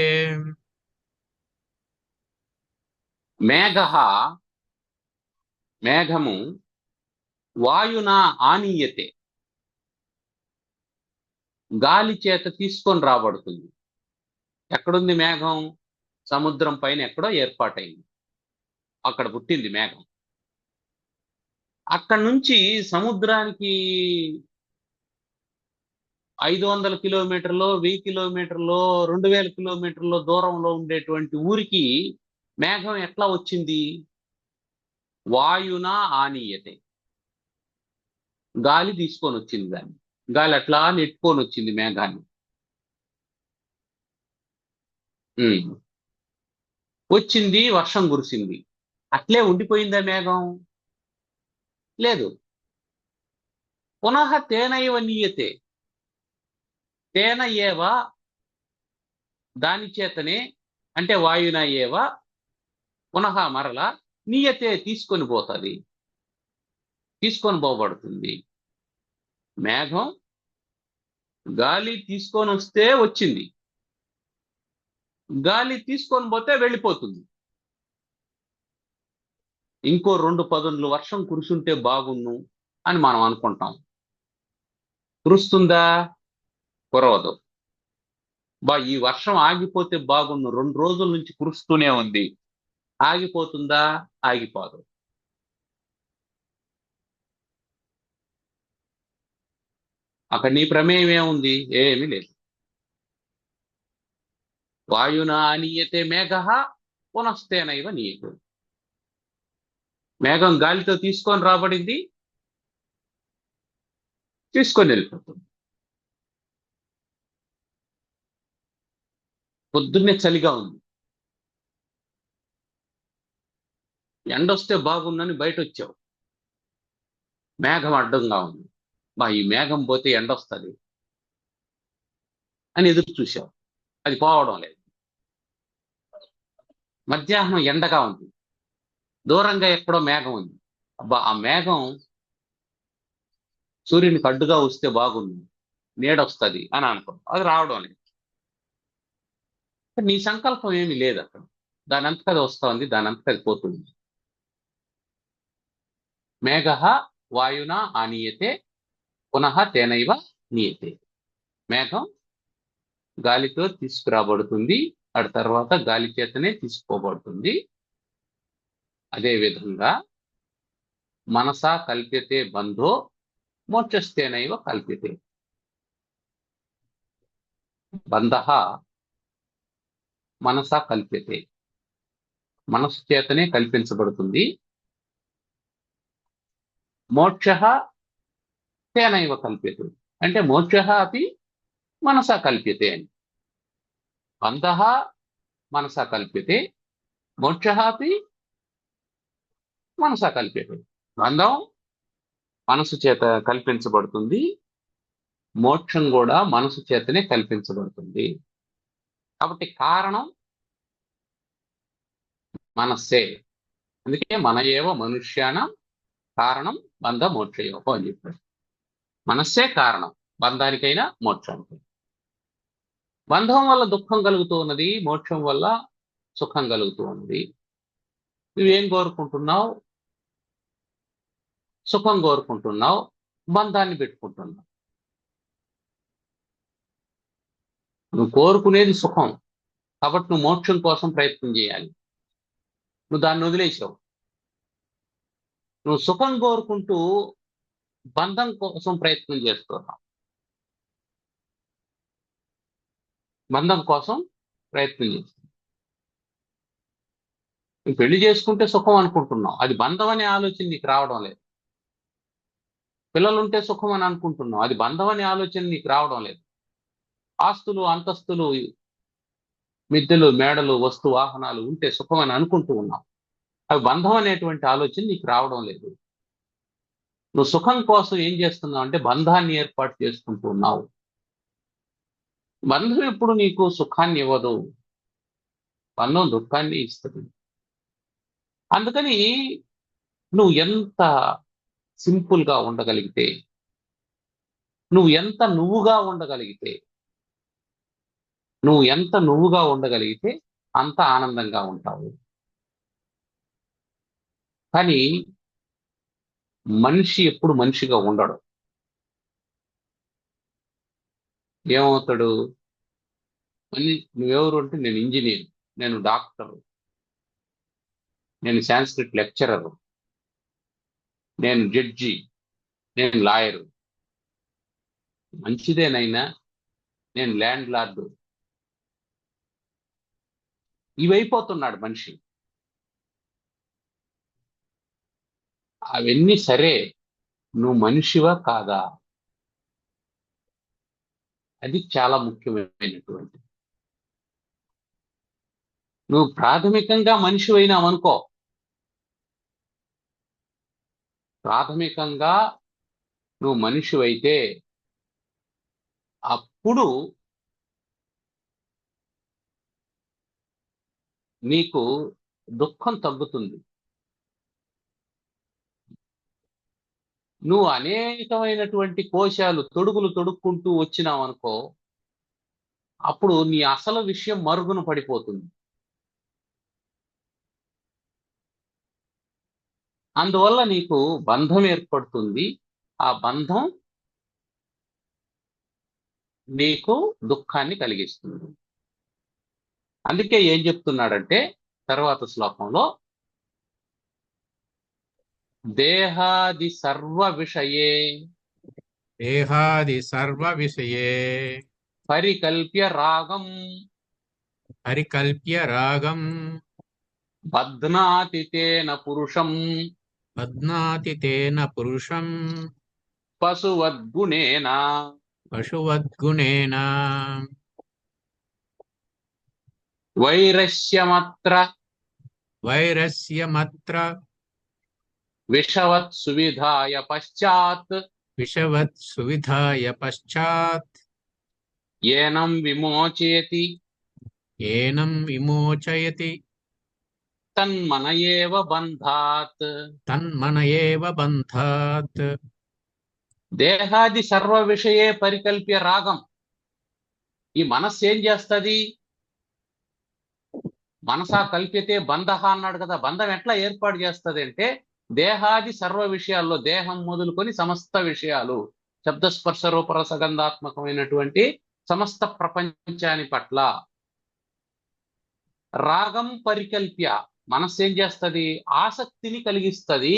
Speaker 1: మేఘః, మేఘము వాయునా ఆనీయతే, గాలి చేత తీసుకొని రాబడుతుంది. ఎక్కడుంది మేఘం? సముద్రం పైన ఎక్కడో ఏర్పాటైంది, అక్కడ పుట్టింది మేఘం. అక్కడి నుంచి సముద్రానికి 500 కిలోమీటర్లో, 1000 కిలోమీటర్లో, 2000 కిలోమీటర్లో దూరంలో ఉండేటువంటి ఊరికి మేఘం ఎట్లా వచ్చింది? వాయునా ఆనీయతే, గాలి తీసుకొని వచ్చింది దాన్ని. గాలి అట్లా నెట్టుకొని వచ్చింది మేఘాన్ని. వచ్చింది, వర్షం కురిసింది. అట్లే ఉండిపోయిందా మేఘం? లేదు. పునః తేనైవ నీయతే, తేన ఏవ, దాని చేతనే, అంటే వాయున ఏవ, పునః మరల, నీయతే తీసుకొని పోతుంది, తీసుకొని పోబడుతుంది. మేఘం గాలి తీసుకొని వస్తే వచ్చింది, గాలి తీసుకొని పోతే వెళ్ళిపోతుంది. ఇంకో 2 పదులు వర్షం కురుసుంటే బాగున్ను అని మనం అనుకుంటాం. కురుస్తుందా? కురవదు. ఈ వర్షం ఆగిపోతే బాగున్ను, 2 రోజుల నుంచి కురుస్తూనే ఉంది. ఆగిపోతుందా? ఆగిపోదు. అక్కడ నీ ప్రమేయం ఏముంది? ఏమీ లేదు. వాయునా నీయతే మేఘ పునస్తేనైవ నీయతే. మేఘం గాలితో తీసుకొని రాబడింది, తీసుకొని వెళ్ళిపోతుంది. పొద్దున్నే చలిగా ఉంది, ఎండొస్తే బాగుందని బయట వచ్చావు, మేఘం అడ్డంగా ఉంది. ఈ మేఘం పోతే ఎండొస్తుంది అని ఎదురు చూసావు, అది పోవడం లేదు. మధ్యాహ్నం ఎండగా ఉంది, దూరంగా ఎక్కడో మేఘం ఉంది. ఆ మేఘం సూర్యునికి అడ్డుగా వస్తే బాగుంది, నీడొస్తుంది అని అనుకో, అది రావడం లేదు. నీ సంకల్పం ఏమీ లేదు అక్కడ. దాని అంతకది వస్తుంది, దాని అంతకది పోతుంది. మేఘ వాయునా ఆనీయతే పునః తేనైవ నీయతే. మేఘం గాలితో తీసుకురాబడుతుంది, ఆ తర్వాత గాలి చేతనే తీసుకోబడుతుంది. అదేవిధంగా మనసా కల్ప్యతే బంధో మోక్షస్తేనైవ కల్ప్యతే. బంధ మనసా కల్ప్యతే, మనస్సు చేతనే కల్పించబడుతుంది. మోక్ష తేనైవ కల్ప్యతే, అంటే మోక్ష అపి మనసా కల్ప్యతే అని. బంధ మనసా కల్ప్యతే, మోక్ష అపి మనసా కల్ప్యతే. బంధం మనసు చేత కల్పించబడుతుంది, మోక్షం కూడా మనసు చేతనే కల్పించబడుతుంది. కాబట్టి కారణం మనస్సే. అందుకే మన ఏవ మనుష్యానం కారణం బంధ మోక్షయోగం అని చెప్పారు. మనస్సే కారణం బంధానికైనా మోక్షానికి. బంధం వల్ల దుఃఖం కలుగుతూ ఉన్నది, మోక్షం వల్ల సుఖం కలుగుతూ ఉన్నది. నువ్వేం కోరుకుంటున్నావు? సుఖం కోరుకుంటున్నావు, బంధాన్ని పెట్టుకుంటున్నావు. నువ్వు కోరుకునేది సుఖం, కాబట్టి నువ్వు మోక్షం కోసం ప్రయత్నం చేయాలి. నువ్వు దాన్ని వదిలేసావు. నువ్వు సుఖం కోరుకుంటూ బంధం కోసం ప్రయత్నం చేస్తున్నావు. బంధం కోసం ప్రయత్నం చేస్తున్నావు. నువ్వు పెళ్లి చేసుకుంటే సుఖం అనుకుంటున్నావు, అది బంధం అనే ఆలోచన నీకు రావడం లేదు. పిల్లలుంటే సుఖం అని అనుకుంటున్నావు, అది బంధం అనే ఆలోచన నీకు రావడం లేదు. ఆస్తులు అంతస్తులు మిద్దెలు మేడలు వస్తు వాహనాలు ఉంటే సుఖం అని అనుకుంటూ ఉన్నావు, అవి బంధం అనేటువంటి ఆలోచన నీకు రావడం లేదు. నువ్వు సుఖం కోసం ఏం చేస్తున్నావు అంటే బంధాన్ని ఏర్పాటు చేసుకుంటూ ఉన్నావు. బంధం ఎప్పుడు నీకు సుఖాన్ని ఇవ్వదు, బంధం దుఃఖాన్ని ఇస్తుంది. అందుకని నువ్వు ఎంత సింపుల్గా ఉండగలిగితే, నువ్వు ఎంత నువ్వుగా ఉండగలిగితే అంత ఆనందంగా ఉంటావు. కానీ మనిషి ఎప్పుడు మనిషిగా ఉండడు. ఏమవుతాడు? నువ్వెవరు అంటే నేను ఇంజనీర్, నేను డాక్టర్, నేను సాంస్క్రిట్ లెక్చరర్, నేను జడ్జి, నేను లాయరు, మంచిదేనైనా నేను ల్యాండ్ లార్డు. ఇవైపోతున్నాడు మనిషి. అవన్నీ సరే, నువ్వు మనిషివా కాదా? అది చాలా ముఖ్యమైనటువంటి. నువ్వు ప్రాథమికంగా మనిషివైనావనుకో, ప్రాథమికంగా నువ్వు మనిషివైతే అప్పుడు నీకు దుఃఖం తగ్గుతుంది. నువ్వు అనేకమైనటువంటి కోశాలు తొడుగులు తొడుక్కుంటూ వచ్చినావు అనుకో, అప్పుడు నీ అసలు విషయం మరుగున పడిపోతుంది. అందువల్ల నీకు బంధం ఏర్పడుతుంది. ఆ బంధం నీకు దుఃఖాన్ని కలిగిస్తుంది. అందుకే ఏం చెప్తున్నాడంటే తర్వాత శ్లోకంలో, దేహాది సర్వ విషయే
Speaker 2: దేహాది సర్వ విషయే
Speaker 1: పరికల్ప్య రాగం
Speaker 2: పరికల్ప్య రాగం
Speaker 1: బధ్నాతి తేన పురుషం
Speaker 2: బధ్నాతి తేన పురుషం
Speaker 1: పశువద్గుణేన
Speaker 2: పశువద్గుణేన
Speaker 1: వైరస్యమత్ర
Speaker 2: వైరస్యమత్ర
Speaker 1: విషవత్ సువిధాయ పశ్చాత్
Speaker 2: విషవత్ సువిధాయ పశ్చాత్
Speaker 1: ఏనం విమోచయతి
Speaker 2: ఏనం విమోచయతి
Speaker 1: తన్మన ఏవ బంధాత్.
Speaker 2: తన్మన ఏవ బంధాత్.
Speaker 1: దేహాది సర్వ విషయే పరికల్ప్య రాగం. ఈ మనస్సు ఏం చేస్తుంది? మనసా కల్ప్యతే బంధ అన్నాడు కదా. బంధం ఎట్లా ఏర్పాటు చేస్తుంది అంటే, దేహాది సర్వ విషయాల్లో, దేహం మొదలుకొని సమస్త విషయాలు, శబ్దస్పర్శ రూపరసగంధాత్మకమైనటువంటి సమస్త ప్రపంచాని పట్ల రాగం పరికల్ప్య, మనస్సు ఏం చేస్తుంది? ఆసక్తిని కలిగిస్తుంది.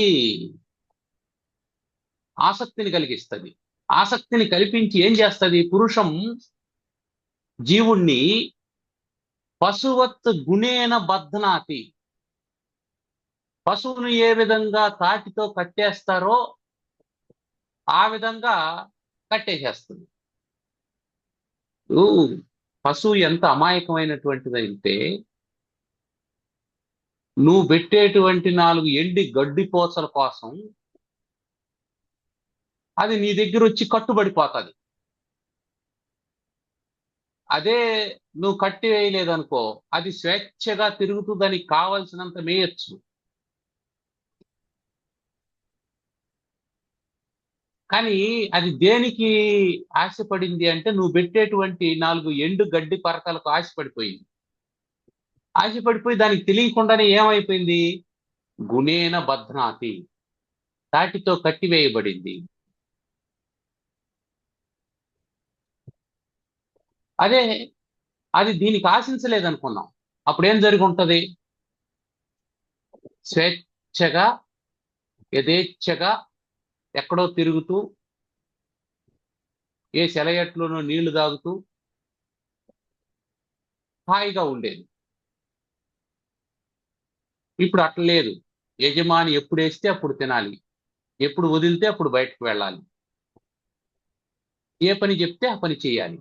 Speaker 1: ఆసక్తిని కలిగిస్తుంది. ఆసక్తిని కల్పించి ఏం చేస్తుంది? పురుషం, జీవుణ్ణి పశువత్ గుణేన బధ్నాతి. పశువును ఏ విధంగా తాటితో కట్టేస్తారో ఆ విధంగా కట్టేసేస్తుంది. పశువు ఎంత అమాయకమైనటువంటిదంటే, నువ్వు పెట్టేటువంటి 4 ఎండి గడ్డి పోసల కోసం అది నీ దగ్గర వచ్చి కట్టుబడిపోతుంది. అదే నువ్వు కట్టి వేయలేదనుకో, అది స్వేచ్ఛగా తిరుగుతూ దానికి కావలసినంత మేయచ్చు. కానీ అది దేనికి ఆశపడింది అంటే, నువ్వు పెట్టేటువంటి 4 ఎండు గడ్డి పరకలకు ఆశపడిపోయింది. ఆశపడిపోయి దానికి తెలియకుండానే ఏమైపోయింది? గుణేన బధ్నాతి, తాటితో కట్టివేయబడింది. అదే అది దీనికి ఆశించలేదనుకున్నాం, అప్పుడు ఏం జరిగి ఉంటుంది? స్వేచ్ఛగా యథేచ్ఛగా ఎక్కడో తిరుగుతూ, ఏ సెలయట్లోనో నీళ్లు తాగుతూ హాయిగా ఉండేది. ఇప్పుడు అట్లా లేదు. యజమాని ఎప్పుడు వేస్తే అప్పుడు తినాలి, ఎప్పుడు వదిలితే అప్పుడు బయటకు వెళ్ళాలి, ఏ పని చెప్తే ఆ పని చేయాలి.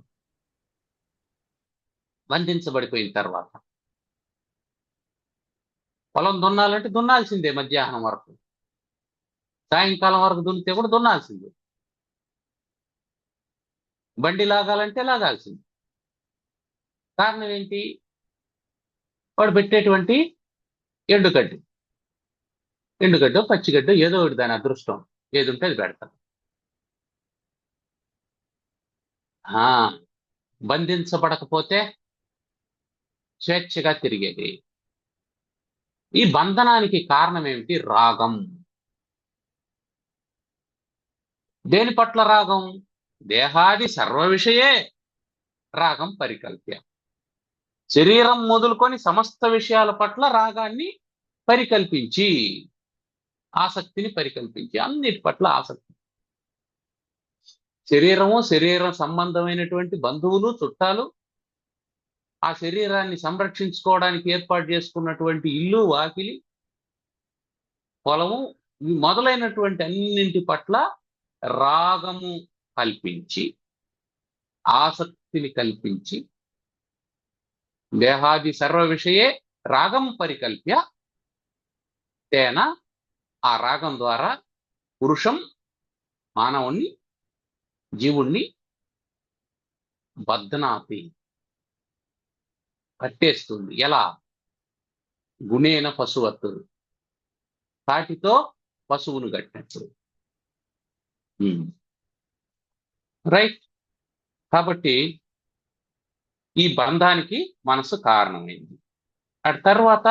Speaker 1: బంధించబడిపోయిన తర్వాత పొలం దున్నాలంటే దున్నాల్సిందే, మధ్యాహ్నం వరకు, సాయంకాలం వరకు దున్నితే కూడా దున్నాల్సిందే. బండి లాగాలంటే లాగాల్సిందే. కారణం ఏంటి? వాడు పెట్టేటువంటి ఎండుగడ్డి, ఎండుగడ్డో పచ్చిగడ్డో ఏదో ఒకటి, దాని అదృష్టం ఏది ఉంటే అది పెడతాడు. బంధించబడకపోతే స్వేచ్ఛగా తిరిగేది. ఈ బంధనానికి కారణం ఏమిటి? రాగం. దేని పట్ల రాగం? దేహాది సర్వ విషయే రాగం పరికల్ప్య. శరీరం మొదలుకొని సమస్త విషయాల పట్ల రాగాన్ని పరికల్పించి, ఆసక్తిని పరికల్పించి, అన్నిటి పట్ల ఆసక్తి. శరీరము, శరీరం సంబంధమైనటువంటి బంధువులు, చుట్టాలు, ఆ శరీరాన్ని సంరక్షించుకోవడానికి ఏర్పాటు చేసుకున్నటువంటి ఇల్లు, వాకిలి, పొలము, మొదలైనటువంటి అన్నింటి పట్ల రాగము కల్పించి, ఆసక్తిని కల్పించి, దేహాది సర్వ విషయే రాగం పరికల్ప్య తేన, ఆ రాగం ద్వారా పురుషం మానవుణ్ణి, జీవుణ్ణి బధ్నాతి, కట్టేస్తుంది. ఎలా? గుణేన పశువత్, కాటితో పశువును కట్టినట్టు. రైట్. కాబట్టి ఈ బంధానికి మనసు కారణమైంది. అటు తర్వాత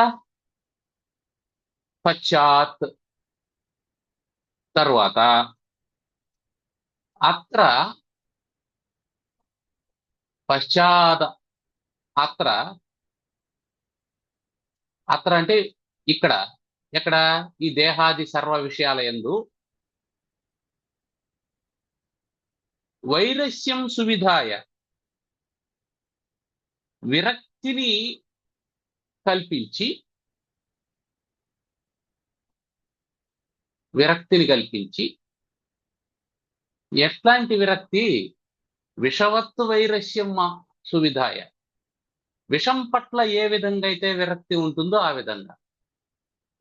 Speaker 1: పశ్చాత్, తర్వాత అత్ర పశ్చాత్, అత్ర అత్ర అంటే ఇక్కడ, ఎక్కడ? ఈ దేహాది సర్వ విషయాల యందు వైరస్యం సువిధాయ, విరక్తిని కల్పించి, ఎట్లాంటి విరక్తి? విషవత్తు వైరస్యం సువిధాయ, విషం పట్ల ఏ విధంగా అయితే విరక్తి ఉంటుందో ఆ విధంగా.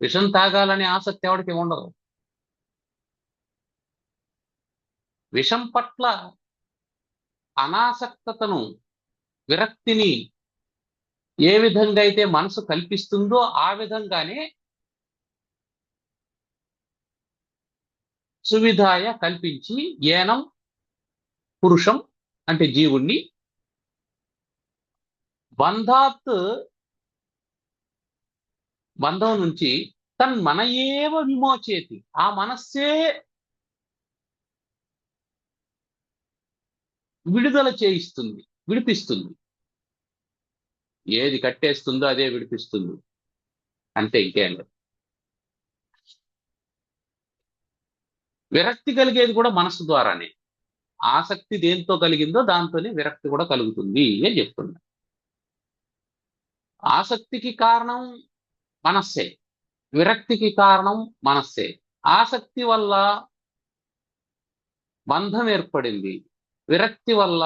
Speaker 1: విషం తాగాలనే ఆసక్తి ఎవరికి ఉండదు. విషం పట్ల అనాసక్తతను, విరక్తిని ఏ విధంగా అయితే మనసు కల్పిస్తుందో ఆ విధంగానే సువిధాయ కల్పించి, ఏనం పురుషం అంటే జీవుణ్ణి, బంధాత్ బంధం నుంచి తన్మన ఏవ విమోచేతి, ఆ మనస్సే విడుదల చేయిస్తుంది, విడిపిస్తుంది. ఏది కట్టేస్తుందో అదే విడిపిస్తుంది. అంతే, ఇంకేం లేదు. విరక్తి కలిగేది కూడా మనస్సు ద్వారానే. ఆసక్తి దేంతో కలిగిందో దాంతోనే విరక్తి కూడా కలుగుతుంది అని చెప్తున్నా. ఆసక్తికి కారణం మనస్సే, విరక్తికి కారణం మనస్సే. ఆసక్తి వల్ల బంధం ఏర్పడింది, విరక్తి వల్ల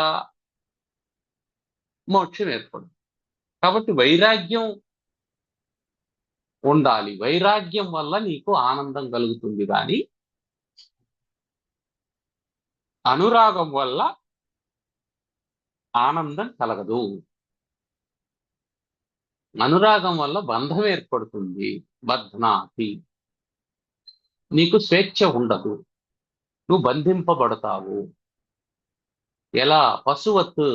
Speaker 1: మోక్షం ఏర్పడింది. కాబట్టి వైరాగ్యం ఉండాలి. వైరాగ్యం వల్ల నీకు ఆనందం కలుగుతుంది, కానీ అనురాగం వల్ల ఆనందం కలగదు. అనురాగం వల్ల బంధం ఏర్పడుతుంది. బధ్నాతి, నీకు స్వేచ్ఛ ఉండదు, నువ్వు బంధింపబడతావు. ఎలా? పశువత్తు.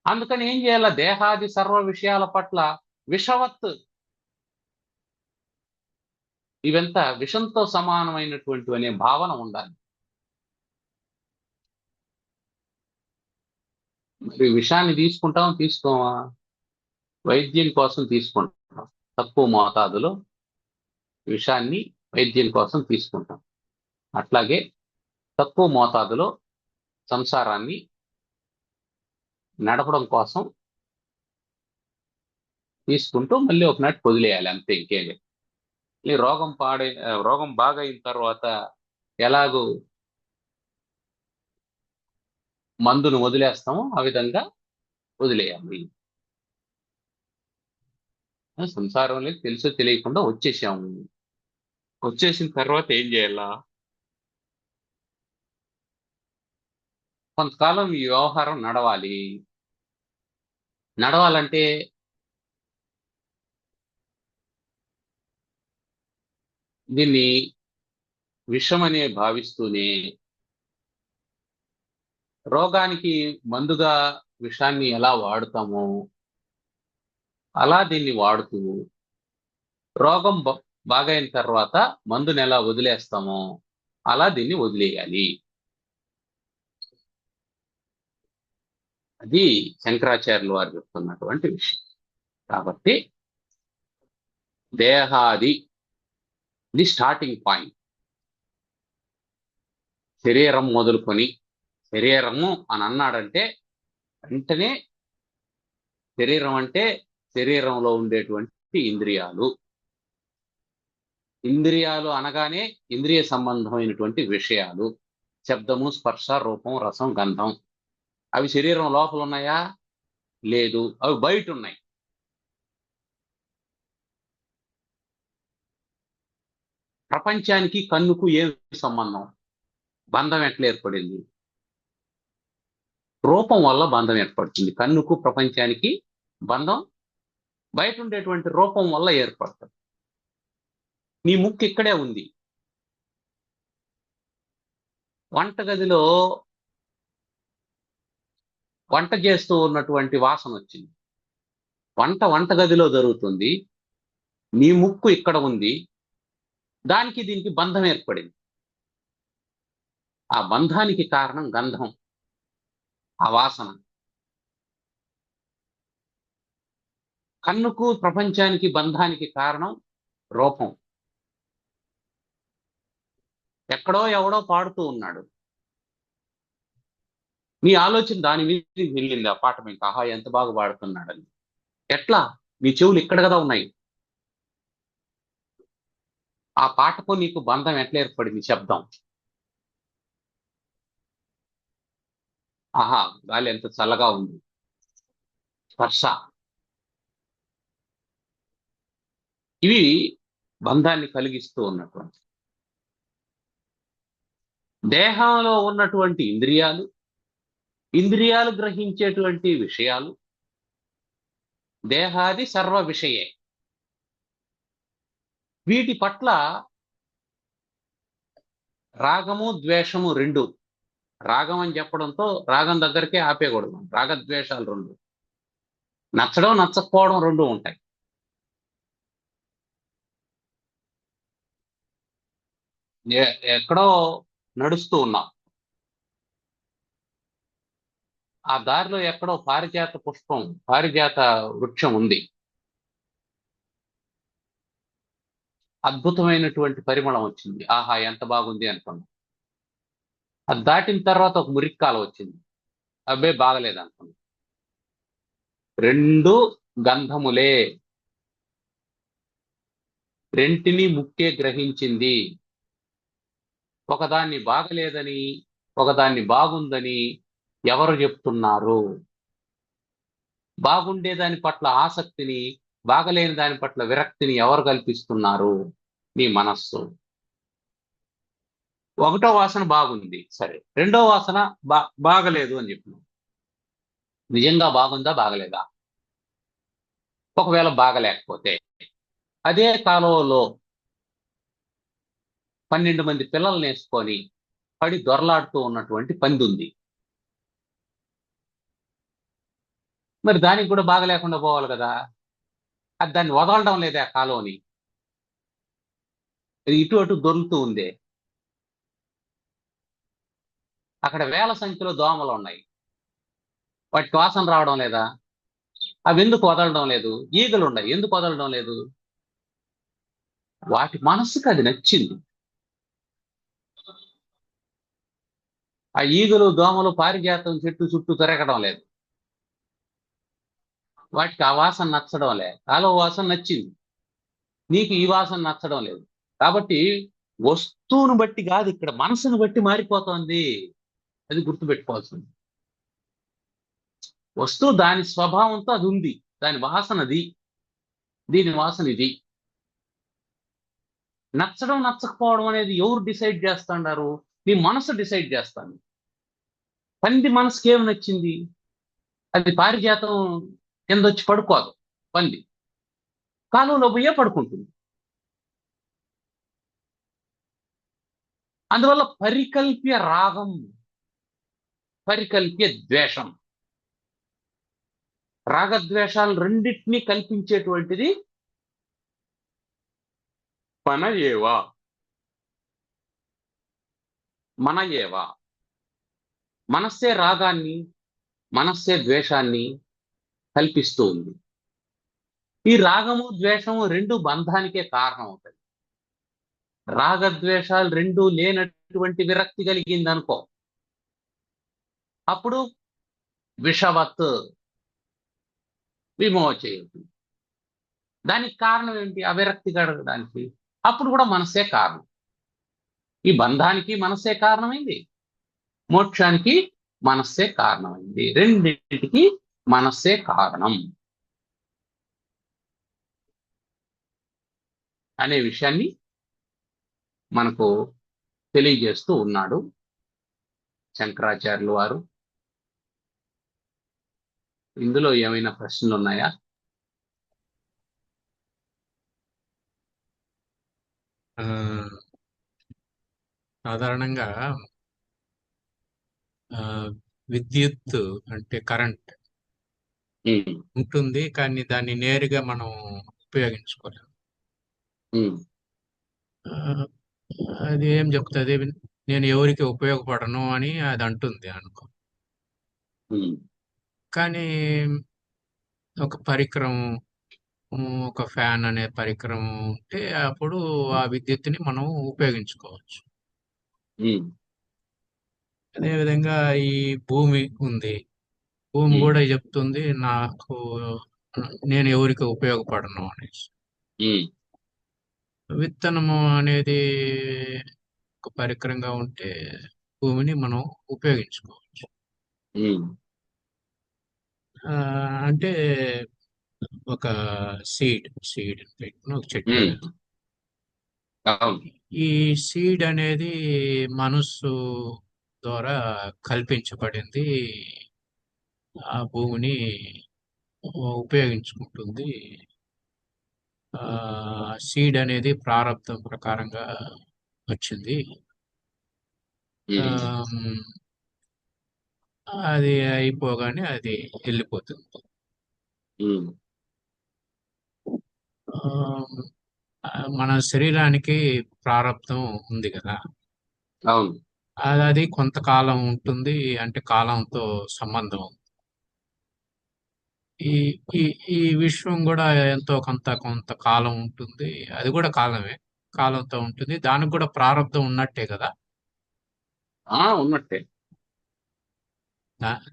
Speaker 1: అందుకని ఏం చేయాల? దేహాది సర్వ విషయాల పట్ల విషవత్, ఇవంత విషంతో సమానమైనటువంటి అనే భావన ఉండాలి. మరి విషాన్ని తీసుకోమా? వైద్యం కోసం తీసుకుంటాం, తక్కువ మోతాదులో విషాన్ని వైద్యం కోసం తీసుకుంటాం. అట్లాగే తక్కువ మోతాదులో సంసారాన్ని నడపడం కోసం తీసుకుంటూ మళ్ళీ ఒకనాటి వదిలేయాలి, అంతే, ఇంకేం లేదు. రోగం బాగా అయిన తర్వాత ఎలాగో మందును వదిలేస్తామో ఆ విధంగా వదిలేయాలి. సంసారంలో తెలుసో తెలియకుండా వచ్చేసాము. వచ్చేసిన తర్వాత ఏం చేయాలా? కొంతకాలం ఈ వ్యవహారం నడవాలి. నడవాలంటే దీన్ని విషమనే భావిస్తూనే, రోగానికి మందుగా విషాన్ని ఎలా వాడుతామో అలా దీన్ని వాడుతూ, రోగం బాగైన తర్వాత మందుని ఎలా వదిలేస్తామో అలా దీన్ని వదిలేయాలి. అది శంకరాచార్యులు వారు చెప్తున్నటువంటి విషయం. కాబట్టి దేహాది ఇది స్టార్టింగ్ పాయింట్. శరీరం మొదలుకొని, శరీరము అని అన్నాడంటే వెంటనే శరీరం అంటే శరీరంలో ఉండేటువంటి ఇంద్రియాలు. ఇంద్రియాలు అనగానే ఇంద్రియ సంబంధమైనటువంటి విషయాలు, శబ్దము, స్పర్శ, రూపం, రసం, గంధం. అవి శరీరం లోపల ఉన్నాయా? లేదు, అవి బయట ఉన్నాయి. ప్రపంచానికి కన్నుకు ఏ సంబంధం? బంధం ఎట్లా ఏర్పడింది? రూపం వల్ల బంధం ఏర్పడుతుంది. కన్నుకు ప్రపంచానికి బంధం బయట ఉండేటువంటి రూపం వల్ల ఏర్పడుతుంది. నీ ముక్కు ఇక్కడే ఉంది. వంటగదిలో వంట చేస్తూ ఉన్నటువంటి వాసన వచ్చింది. వంటగదిలో జరుగుతుంది. నీ ముక్కు ఇక్కడ ఉంది. దానికి దీనికి బంధం ఏర్పడింది. ఆ బంధానికి కారణం గంధం, ఆ వాసన. కన్నుకు ప్రపంచానికి బంధానికి కారణం రూపం. ఎక్కడో ఎవడో పాడుతూ ఉన్నాడు. నీ ఆలోచన దాని మీద వెళ్ళింది. ఆ పాట మీకు ఆహా ఎంత బాగా పాడుతున్నాడని. ఎట్లా? నీ చెవులు ఇక్కడ కదా ఉన్నాయి. ఆ పాటకు నీకు బంధం ఎట్లా ఏర్పడింది? శబ్దం. ఆహా గాలి ఎంత చల్లగా ఉంది. స్పర్శ. ఇవి బంధాన్ని కలిగిస్తూ ఉన్నటువంటి దేహంలో ఉన్నటువంటి ఇంద్రియాలు గ్రహించేటువంటి విషయాలు. దేహాది సర్వ విషయే. వీటి పట్ల రాగము ద్వేషము రెండు. రాగం అని చెప్పడంతో రాగం దగ్గరికే ఆపేయకూడదు. రాగద్వేషాలు రెండు. నచ్చడం నచ్చకపోవడం రెండు ఉంటాయి. ఎక్కడో నడుస్తూ ఉన్నాం. ఆ దారిలో ఎక్కడో పారిజాత వృక్షం ఉంది. అద్భుతమైనటువంటి పరిమళం వచ్చింది. ఆహా ఎంత బాగుంది అనుకున్నాం. అది దాటిన తర్వాత ఒక మురిక్కాల వచ్చింది. అబ్బే బాగలేదు అనుకున్నాం. రెండు గంధములే. రెంటిని ముక్కే గ్రహించింది. ఒకదాన్ని బాగలేదని ఒకదాన్ని బాగుందని ఎవరు చెప్తున్నారు? బాగుండే దాని పట్ల ఆసక్తిని, బాగలేని దాని పట్ల విరక్తిని ఎవరు కల్పిస్తున్నారు? నీ మనస్సు. ఒకటో వాసన బాగుంది, సరే. రెండో వాసన బాగలేదు అని చెప్పినాం. నిజంగా బాగుందా బాగలేదా? ఒకవేళ బాగలేకపోతే అదే కాలువలో 12 మంది పిల్లల్ని వేసుకొని పడి దొరలాడుతూ ఉన్నటువంటి పంది ఉంది. మరి దానికి కూడా బాగా లేకుండా పోవాలి కదా. అది దాన్ని వదలడం లేదే ఆ కాలువని. ఇటు అటు దొరుకుతూ ఉంది. అక్కడ వేల సంఖ్యలో దోమలు ఉన్నాయి. వాటికి వాసన రావడం లేదా? అవి ఎందుకు వదలడం లేదు? ఈగలు ఉన్నాయి, ఎందుకు వదలడం లేదు? వాటి మనస్సుకి అది నచ్చింది. ఆ ఈగలు దోమలు పారిజాతం చెట్టు చుట్టూ తిరగడం లేదు. వాటికి ఆ వాసన నచ్చడం లేదు. కాలువ వాసన నచ్చింది, నీకు ఈ వాసన నచ్చడం లేదు. కాబట్టి వస్తువును బట్టి కాదు, ఇక్కడ మనసును బట్టి మారిపోతోంది. అది గుర్తుపెట్టుకోవాల్సింది. వస్తువు దాని స్వభావంతో అది ఉంది, దాని వాసనది, దీని వాసన ఇది. నచ్చడం నచ్చకపోవడం అనేది ఎవరు డిసైడ్ చేస్తున్నారు? నీ మనసు డిసైడ్ చేస్తాను. పంది మనసుకి ఏమి నచ్చింది? అది పారిజాతం కింద వచ్చి పడుకోదు. పంది కాలువలో పోయే పడుకుంటుంది. అందువల్ల పరికల్ప్య రాగం, పరికల్ప్య ద్వేషం. రాగద్వేషాలు రెండింటినీ కల్పించేటువంటిది మన ఏవా. మనస్సే రాగాన్ని, మనస్సే ద్వేషాన్ని కల్పిస్తూ ఉంది. ఈ రాగము ద్వేషము రెండు బంధానికే కారణం అవుతాయి. రాగద్వేషాలు రెండు లేనటువంటి విరక్తి కలిగింది అనుకో, అప్పుడు విషవత్ విమోచయతి. దానికి కారణం ఏంటి? అవిరక్తి కలగడానికి. అప్పుడు కూడా మనసే కారణం. ఈ బంధానికి మనసే కారణమైంది, మోక్షానికి మనస్సే కారణమైంది. రెండింటికి మనస్సే కారణం అనే విషయాన్ని మనకు తెలియజేస్తూ ఉన్నాడు శంకరాచార్యులు వారు. ఇందులో ఏమైనా ప్రశ్నలు ఉన్నాయా?
Speaker 2: ఆ, సాధారణంగా ఆ, విద్యుత్ అంటే కరెంట్
Speaker 1: ఉమ్,
Speaker 2: ఉంటుంది, కానీ దాన్ని నేరుగా మనం ఉపయోగించుకోలేం.
Speaker 1: ఉమ్,
Speaker 2: ఆ, అది ఏం చెప్తుంది, నేను ఎవరికి ఉపయోగపడను అని అది అంటుంది అనుకో.
Speaker 1: ఉమ్,
Speaker 2: కానీ ఒక పరికరం, ఒక ఫ్యాన్ అనే పరికరం ఉంటే అప్పుడు ఆ విద్యుత్తుని మనం ఉపయోగించుకోవచ్చు.
Speaker 1: ఉమ్,
Speaker 2: అదేవిధంగా ఈ భూమి ఉంది, భూమి
Speaker 1: ఉమ్,
Speaker 2: కూడా చెప్తుంది నాకు, నేను ఎవరికి ఉపయోగపడను అనేసి.
Speaker 1: ఉమ్,
Speaker 2: విత్తనము అనేది ఒక పరికరంగా ఉంటే భూమిని మనం ఉపయోగించుకోవచ్చు.
Speaker 1: ఉమ్,
Speaker 2: ఆ, అంటే ఒక సీడ్ పెట్టుకుని ఒక చెట్టు
Speaker 1: ఉమ్,
Speaker 2: వేస్తాం.
Speaker 1: అవును.
Speaker 2: ఈ సీడ్ అనేది మనస్సు ద్వారా కల్పించబడింది, ఆ భూమిని ఉపయోగించుకుంటుంది. సీడ్ అనేది ప్రారబ్ధం ప్రకారంగా వచ్చింది.
Speaker 1: ఉమ్,
Speaker 2: ఆమ్, అది అయిపోగానే అది వెళ్ళిపోతుంది.
Speaker 1: ఉమ్,
Speaker 2: ఆమ్, మన శరీరానికి ప్రారబ్ధం ఉంది కదా,
Speaker 1: అవును.
Speaker 2: అది కొంతకాలం ఉంటుంది, అంటే కాలంతో సంబంధం. ఈ ఈ ఈ విశ్వం కూడా ఎంతో కొంతకాలం ఉంటుంది, అది కూడా కాలమే, కాలంతో ఉంటుంది, దానికి కూడా ప్రారబ్ధం ఉన్నట్టే కదా.
Speaker 1: ఉన్నట్టే.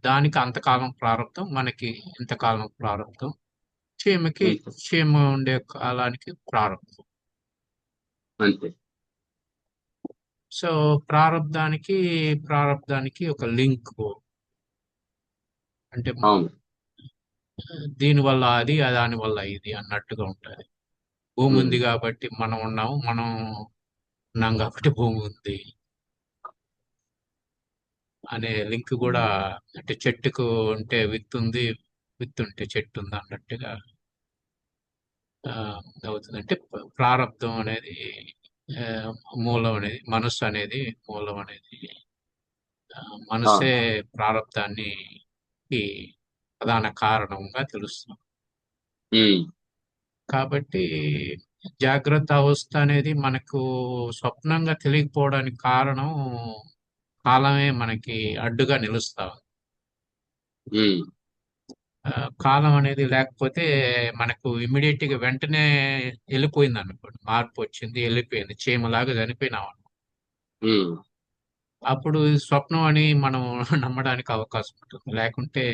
Speaker 2: దానికి అంతకాలం ప్రారంభం, మనకి ఇంతకాలం ప్రారంభం, చీమకి
Speaker 1: అంతే.
Speaker 2: చీమ ఉండే కాలానికి ప్రారంభం.
Speaker 1: అంతే.
Speaker 2: సో ప్రారంధానికి ఒక లింక్, అంటే
Speaker 1: అవును.
Speaker 2: దీని వల్ల అది, దాని వల్ల ఇది అన్నట్టుగా ఉంటుంది. భూమి
Speaker 1: ఉమ్,
Speaker 2: ఉంది కాబట్టి మనం ఉన్నాము, మనం ఉన్నాం కాబట్టి భూమి ఉంది అనే లింక్ కూడా. అంటే చెట్టుకు ఉంటే విత్తు ఉంది, విత్తు ఉంటే చెట్టు ఉంది అన్నట్టుగా ఆ, అవుతుంది. అంటే ప్రారబ్ధం అనేది, ఆ, మూలం అనేది, మనస్సు అనేది మూలం అనేది, ఆ, మనస్సే
Speaker 1: అవును.
Speaker 2: ప్రారబ్ధాన్ని ఈ ప్రధాన కారణంగా తెలుస్తుంది.
Speaker 1: ఉమ్,
Speaker 2: కాబట్టి జాగ్రత్త అవస్థ అనేది మనకు స్వప్నంగా తెలియకపోవడానికి కారణం కాలమే మనకి అడ్డుగా నిలుస్తా ఉంది.
Speaker 1: ఉమ్,
Speaker 2: కాలం అనేది లేకపోతే మనకు ఇమ్మీడియట్ గా వెంటనే వెళ్ళిపోయింది అనుకోండి, మార్పు వచ్చింది వెళ్ళిపోయింది, చీమలాగా చనిపోయినాం అనుకో.
Speaker 1: ఉమ్.
Speaker 2: అప్పుడు ఇది స్వప్నం అని మనం నమ్మడానికి అవకాశం ఉంటుంది. లేకుంటే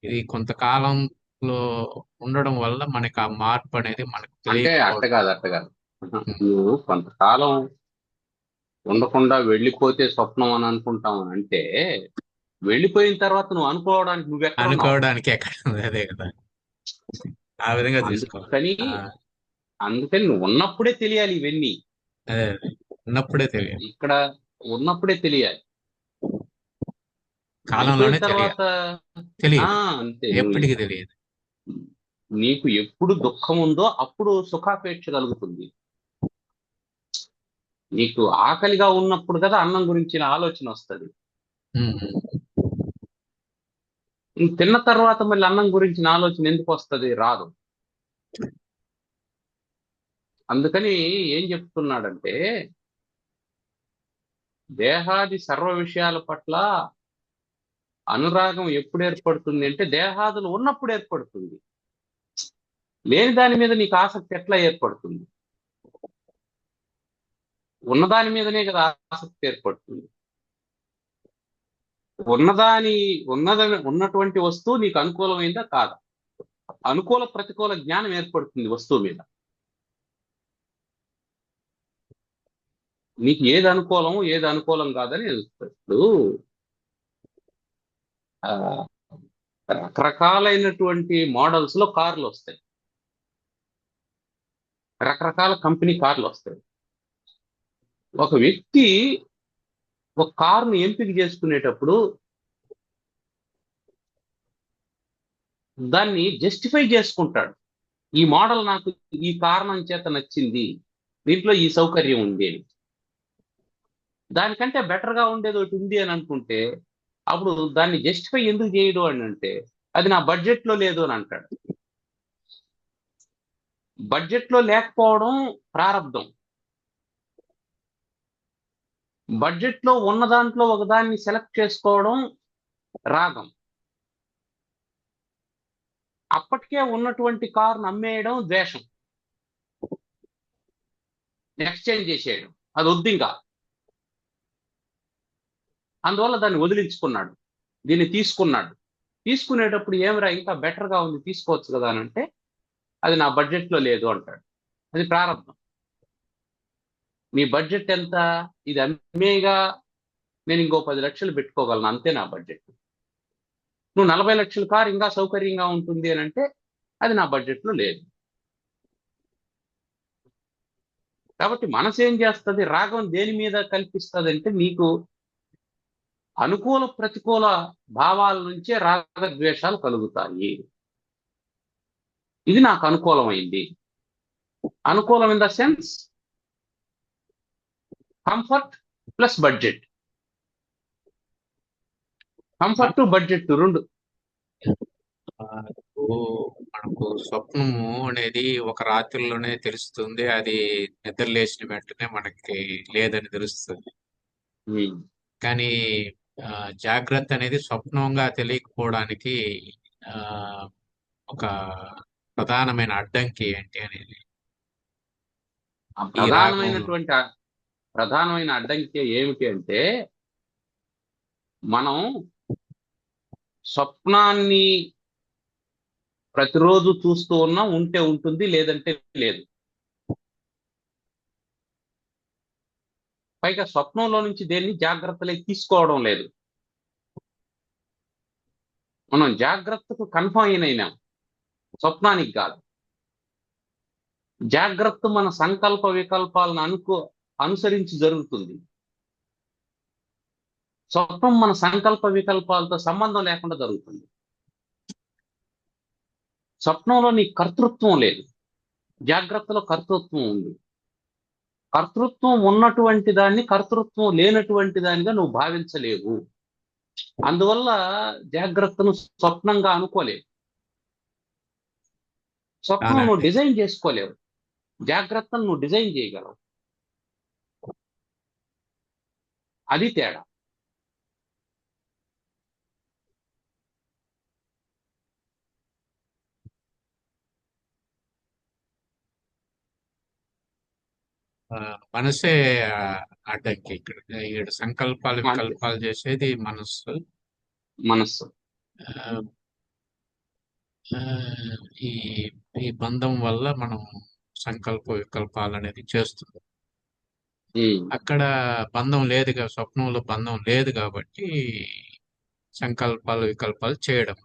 Speaker 2: ఇది కొంతకాలంలో ఉండడం వల్ల మనకి ఆ మార్పు అనేది మనకు
Speaker 1: అంటే అట్ట
Speaker 2: తెలియకపోవడం.
Speaker 1: కాదు, అట్ట కాదు.
Speaker 2: ఉమ్,
Speaker 1: నువ్వు కొంతకాలం ఉండకుండా వెళ్ళిపోతే స్వప్నం అని అనుకుంటావు అని అంటే, వెళ్ళిపోయిన తర్వాత నువ్వు అనుకోవడానికి నువ్వెక్కడ ఉన్నావు?
Speaker 2: అనుకోవడానికి ఎక్కడ ఉంది? అదే కదా, ఆ విధంగా తీసుకోవాలి.
Speaker 1: అందుకని
Speaker 2: ఆ,
Speaker 1: అందుకని నువ్వు ఉన్నప్పుడే తెలియాలి ఇవన్నీ.
Speaker 2: అదే ఉన్నప్పుడే తెలియదు,
Speaker 1: ఇక్కడ ఉన్నప్పుడే తెలియాలి. అయిపోయిన
Speaker 2: కాలంలోనే
Speaker 1: తర్వాత
Speaker 2: తెలియాలి.
Speaker 1: ఆ
Speaker 2: తెలియదు,
Speaker 1: అంతే.
Speaker 2: ఎప్పటికీ తెలియదు.
Speaker 1: నీకు ఎప్పుడు దుఃఖం ఉందో అప్పుడు సుఖాపేక్ష కలుగుతుంది. నీకు ఆకలిగా ఉన్నప్పుడు కదా అన్నం గురించిన ఆలోచన వస్తుంది.
Speaker 2: ఉమ్,
Speaker 1: నువ్వు తిన్న తర్వాత మళ్ళీ అన్నం గురించిన ఆలోచన ఎందుకు వస్తుంది? రాదు. అందుకని ఏం చెప్తున్నాడంటే, దేహాది సర్వ విషయాల పట్ల అనురాగం ఎప్పుడు ఏర్పడుతుంది అంటే దేహాదులు ఉన్నప్పుడు ఏర్పడుతుంది. లేని దాని మీద నీకు ఆసక్తి ఎట్లా ఏర్పడుతుంది? ఉన్నదాని మీదనే కదా ఆసక్తి ఏర్పడుతుంది. ఉన్నదాని ఉన్నటువంటి వస్తువు నీకు అనుకూలమైందా కాదా? అనుకూల ప్రతికూల జ్ఞానం ఏర్పడుతుంది వస్తువు మీద. నీకు ఏది అనుకూలం ఏది అనుకూలం కాదని ఇప్పుడు ఆ, రకరకాలైనటువంటి మోడల్స్ లో కార్లు వస్తాయి, రకరకాల కంపెనీ కార్లు వస్తాయి. ఒక వ్యక్తి ఒక కారును ఎంపిక చేసుకునేటప్పుడు దాన్ని జస్టిఫై చేసుకుంటాడు. ఈ మోడల్ నాకు ఈ కారణం చేత నచ్చింది, దీంట్లో ఈ సౌకర్యం ఉంది అని. దానికంటే బెటర్ గా ఉండేది ఒకటి ఉంది అని అనుకుంటే అప్పుడు దాన్ని జస్టిఫై ఎందుకు చేయడు అని అంటే అది నా బడ్జెట్ లో లేదు అని అంటాడు. బడ్జెట్ లో లేకపోవడం ప్రారంధం, బడ్జెట్ లో ఉన్న దాంట్లో ఒకదాన్ని సెలెక్ట్ చేసుకోవడం రాగం. అప్పటికే ఉన్నటువంటి కారును అమ్మేయడం ద్వేషం, ఎక్స్చేంజ్ చేసేయడం అది వద్దు ఇంకా. అందువల్ల దాన్ని వదిలించుకున్నాడు, దీన్ని తీసుకున్నాడు. తీసుకునేటప్పుడు ఏమిరా ఇంకా బెటర్ గా ఉంది తీసుకోవచ్చు కదా అని అంటే అది నా బడ్జెట్ లో లేదు అంటాడు. అది ప్రారంభం. మీ బడ్జెట్ ఎంత? ఇది అమ్మేగా నేను ఇంకో 10 లక్షలు పెట్టుకోగలను, అంతే నా బడ్జెట్. నువ్వు 40 లక్షల కారు ఇంకా సౌకర్యంగా ఉంటుంది అని అంటే అది నా బడ్జెట్ లో లేదు. కాబట్టి మనసు ఏం చేస్తుంది, రాగం దేని మీద కల్పిస్తుంది అంటే నీకు అనుకూల ప్రతికూల భావాల నుంచే రాగద్వేషాలు కలుగుతాయి. ఇది నాకు అనుకూలమైంది. అనుకూలం in the sense comfort plus budget. Comfort budget రెండు.
Speaker 2: ఆ, ఓ, మనకు స్వప్నము అనేది ఒక రాత్రిలోనే తెలుస్తుంది. అది నిద్ర లేచిన వెంటనే మనకి లేదని తెలుస్తుంది.
Speaker 1: ఉమ్.
Speaker 2: కానీ ఆ, జాగ్రత్త అనేది స్వప్నంగా తెలియకపోవడానికి ఆ, ఒక ప్రధానమైన అడ్డంకి ఏంటి అనేది
Speaker 1: ఆ
Speaker 2: ఈ రాగంలో.
Speaker 1: ప్రధానమైన అడ్డంకి ఏమిటి అంటే మనం స్వప్నాన్ని ప్రతిరోజు చూస్తూ ఉన్నాం, ఉంటే ఉంటుంది లేదంటే లేదు. పైగా స్వప్నంలో నుంచి దేన్ని జాగ్రత్తలే తీసుకోవడం లేదు. మనం జాగ్రత్తకు కన్ఫైన్ అయినాం, స్వప్నానికి కాదు. జాగ్రత్త మన సంకల్ప వికల్పాలను అనుసరించి జరుగుతుంది. స్వప్నం మన సంకల్ప వికల్పాలతో సంబంధం లేకుండా జరుగుతుంది. స్వప్నంలో నీ కర్తృత్వం లేదు, జాగ్రత్తలో కర్తృత్వం ఉంది. కర్తృత్వం ఉన్నటువంటి దాన్ని కర్తృత్వం లేనటువంటి దానిగా నువ్వు భావించలేవు. అందువల్ల జాగ్రత్తను స్వప్నంగా అనుకోలేవు. స్వప్నం నువ్వు
Speaker 2: కాదండి.
Speaker 1: డిజైన్ చేసుకోలేవు, జాగ్రత్తను నువ్వు డిజైన్ చేయగలవు. అది తేడా.
Speaker 2: ఆ, మనసే ఆ, అడ్డంకి ఇక్కడ. ఈడ సంకల్పాలు
Speaker 1: అంతే,
Speaker 2: వికల్పాలు చేసేది మనస్సు.
Speaker 1: మనస్సు.
Speaker 2: ఆ, ఆ, ఈ ఈ బంధం వల్ల మనం సంకల్ప వికల్పాలు అనేది చేస్తుంది.
Speaker 1: ఉమ్,
Speaker 2: అక్కడ బంధం లేదుగా, స్వప్నంలో బంధం లేదు కాబట్టి సంకల్పాలు వికల్పాలు చేయడం.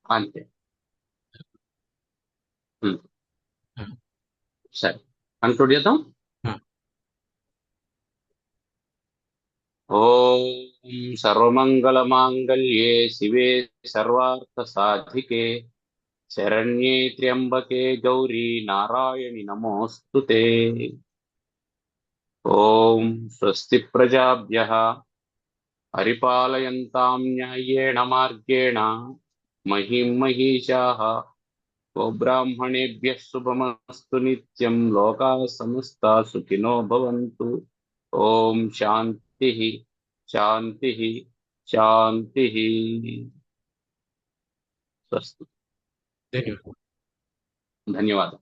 Speaker 1: అంతే. ఉమ్,
Speaker 2: ఆ,
Speaker 1: సరే, కంక్లూడ్ చేద్దాం.
Speaker 2: ఆ,
Speaker 1: ఓం సర్వమంగళమాంగళ్యే శివే సర్వార్థ సాధికే శరణ్యే త్ర్యంబకే గౌరీ నారాయణి నమోస్తుతే. ఓం స్వస్తి ప్రజాభ్యః పరిపాలయంతాం న్యాయేణ మార్గేణ మహిం మహిషాః గోబ్రాహ్మణేభ్యः శుభమస్తు నిత్యం లోకాः సమస్తాः సుఖినో భవంతు. ఓం శాంతి శాంతి శాంతి. స్వస్తి.
Speaker 2: ధన్యవాదాలు.
Speaker 1: ధన్యవాదాలు.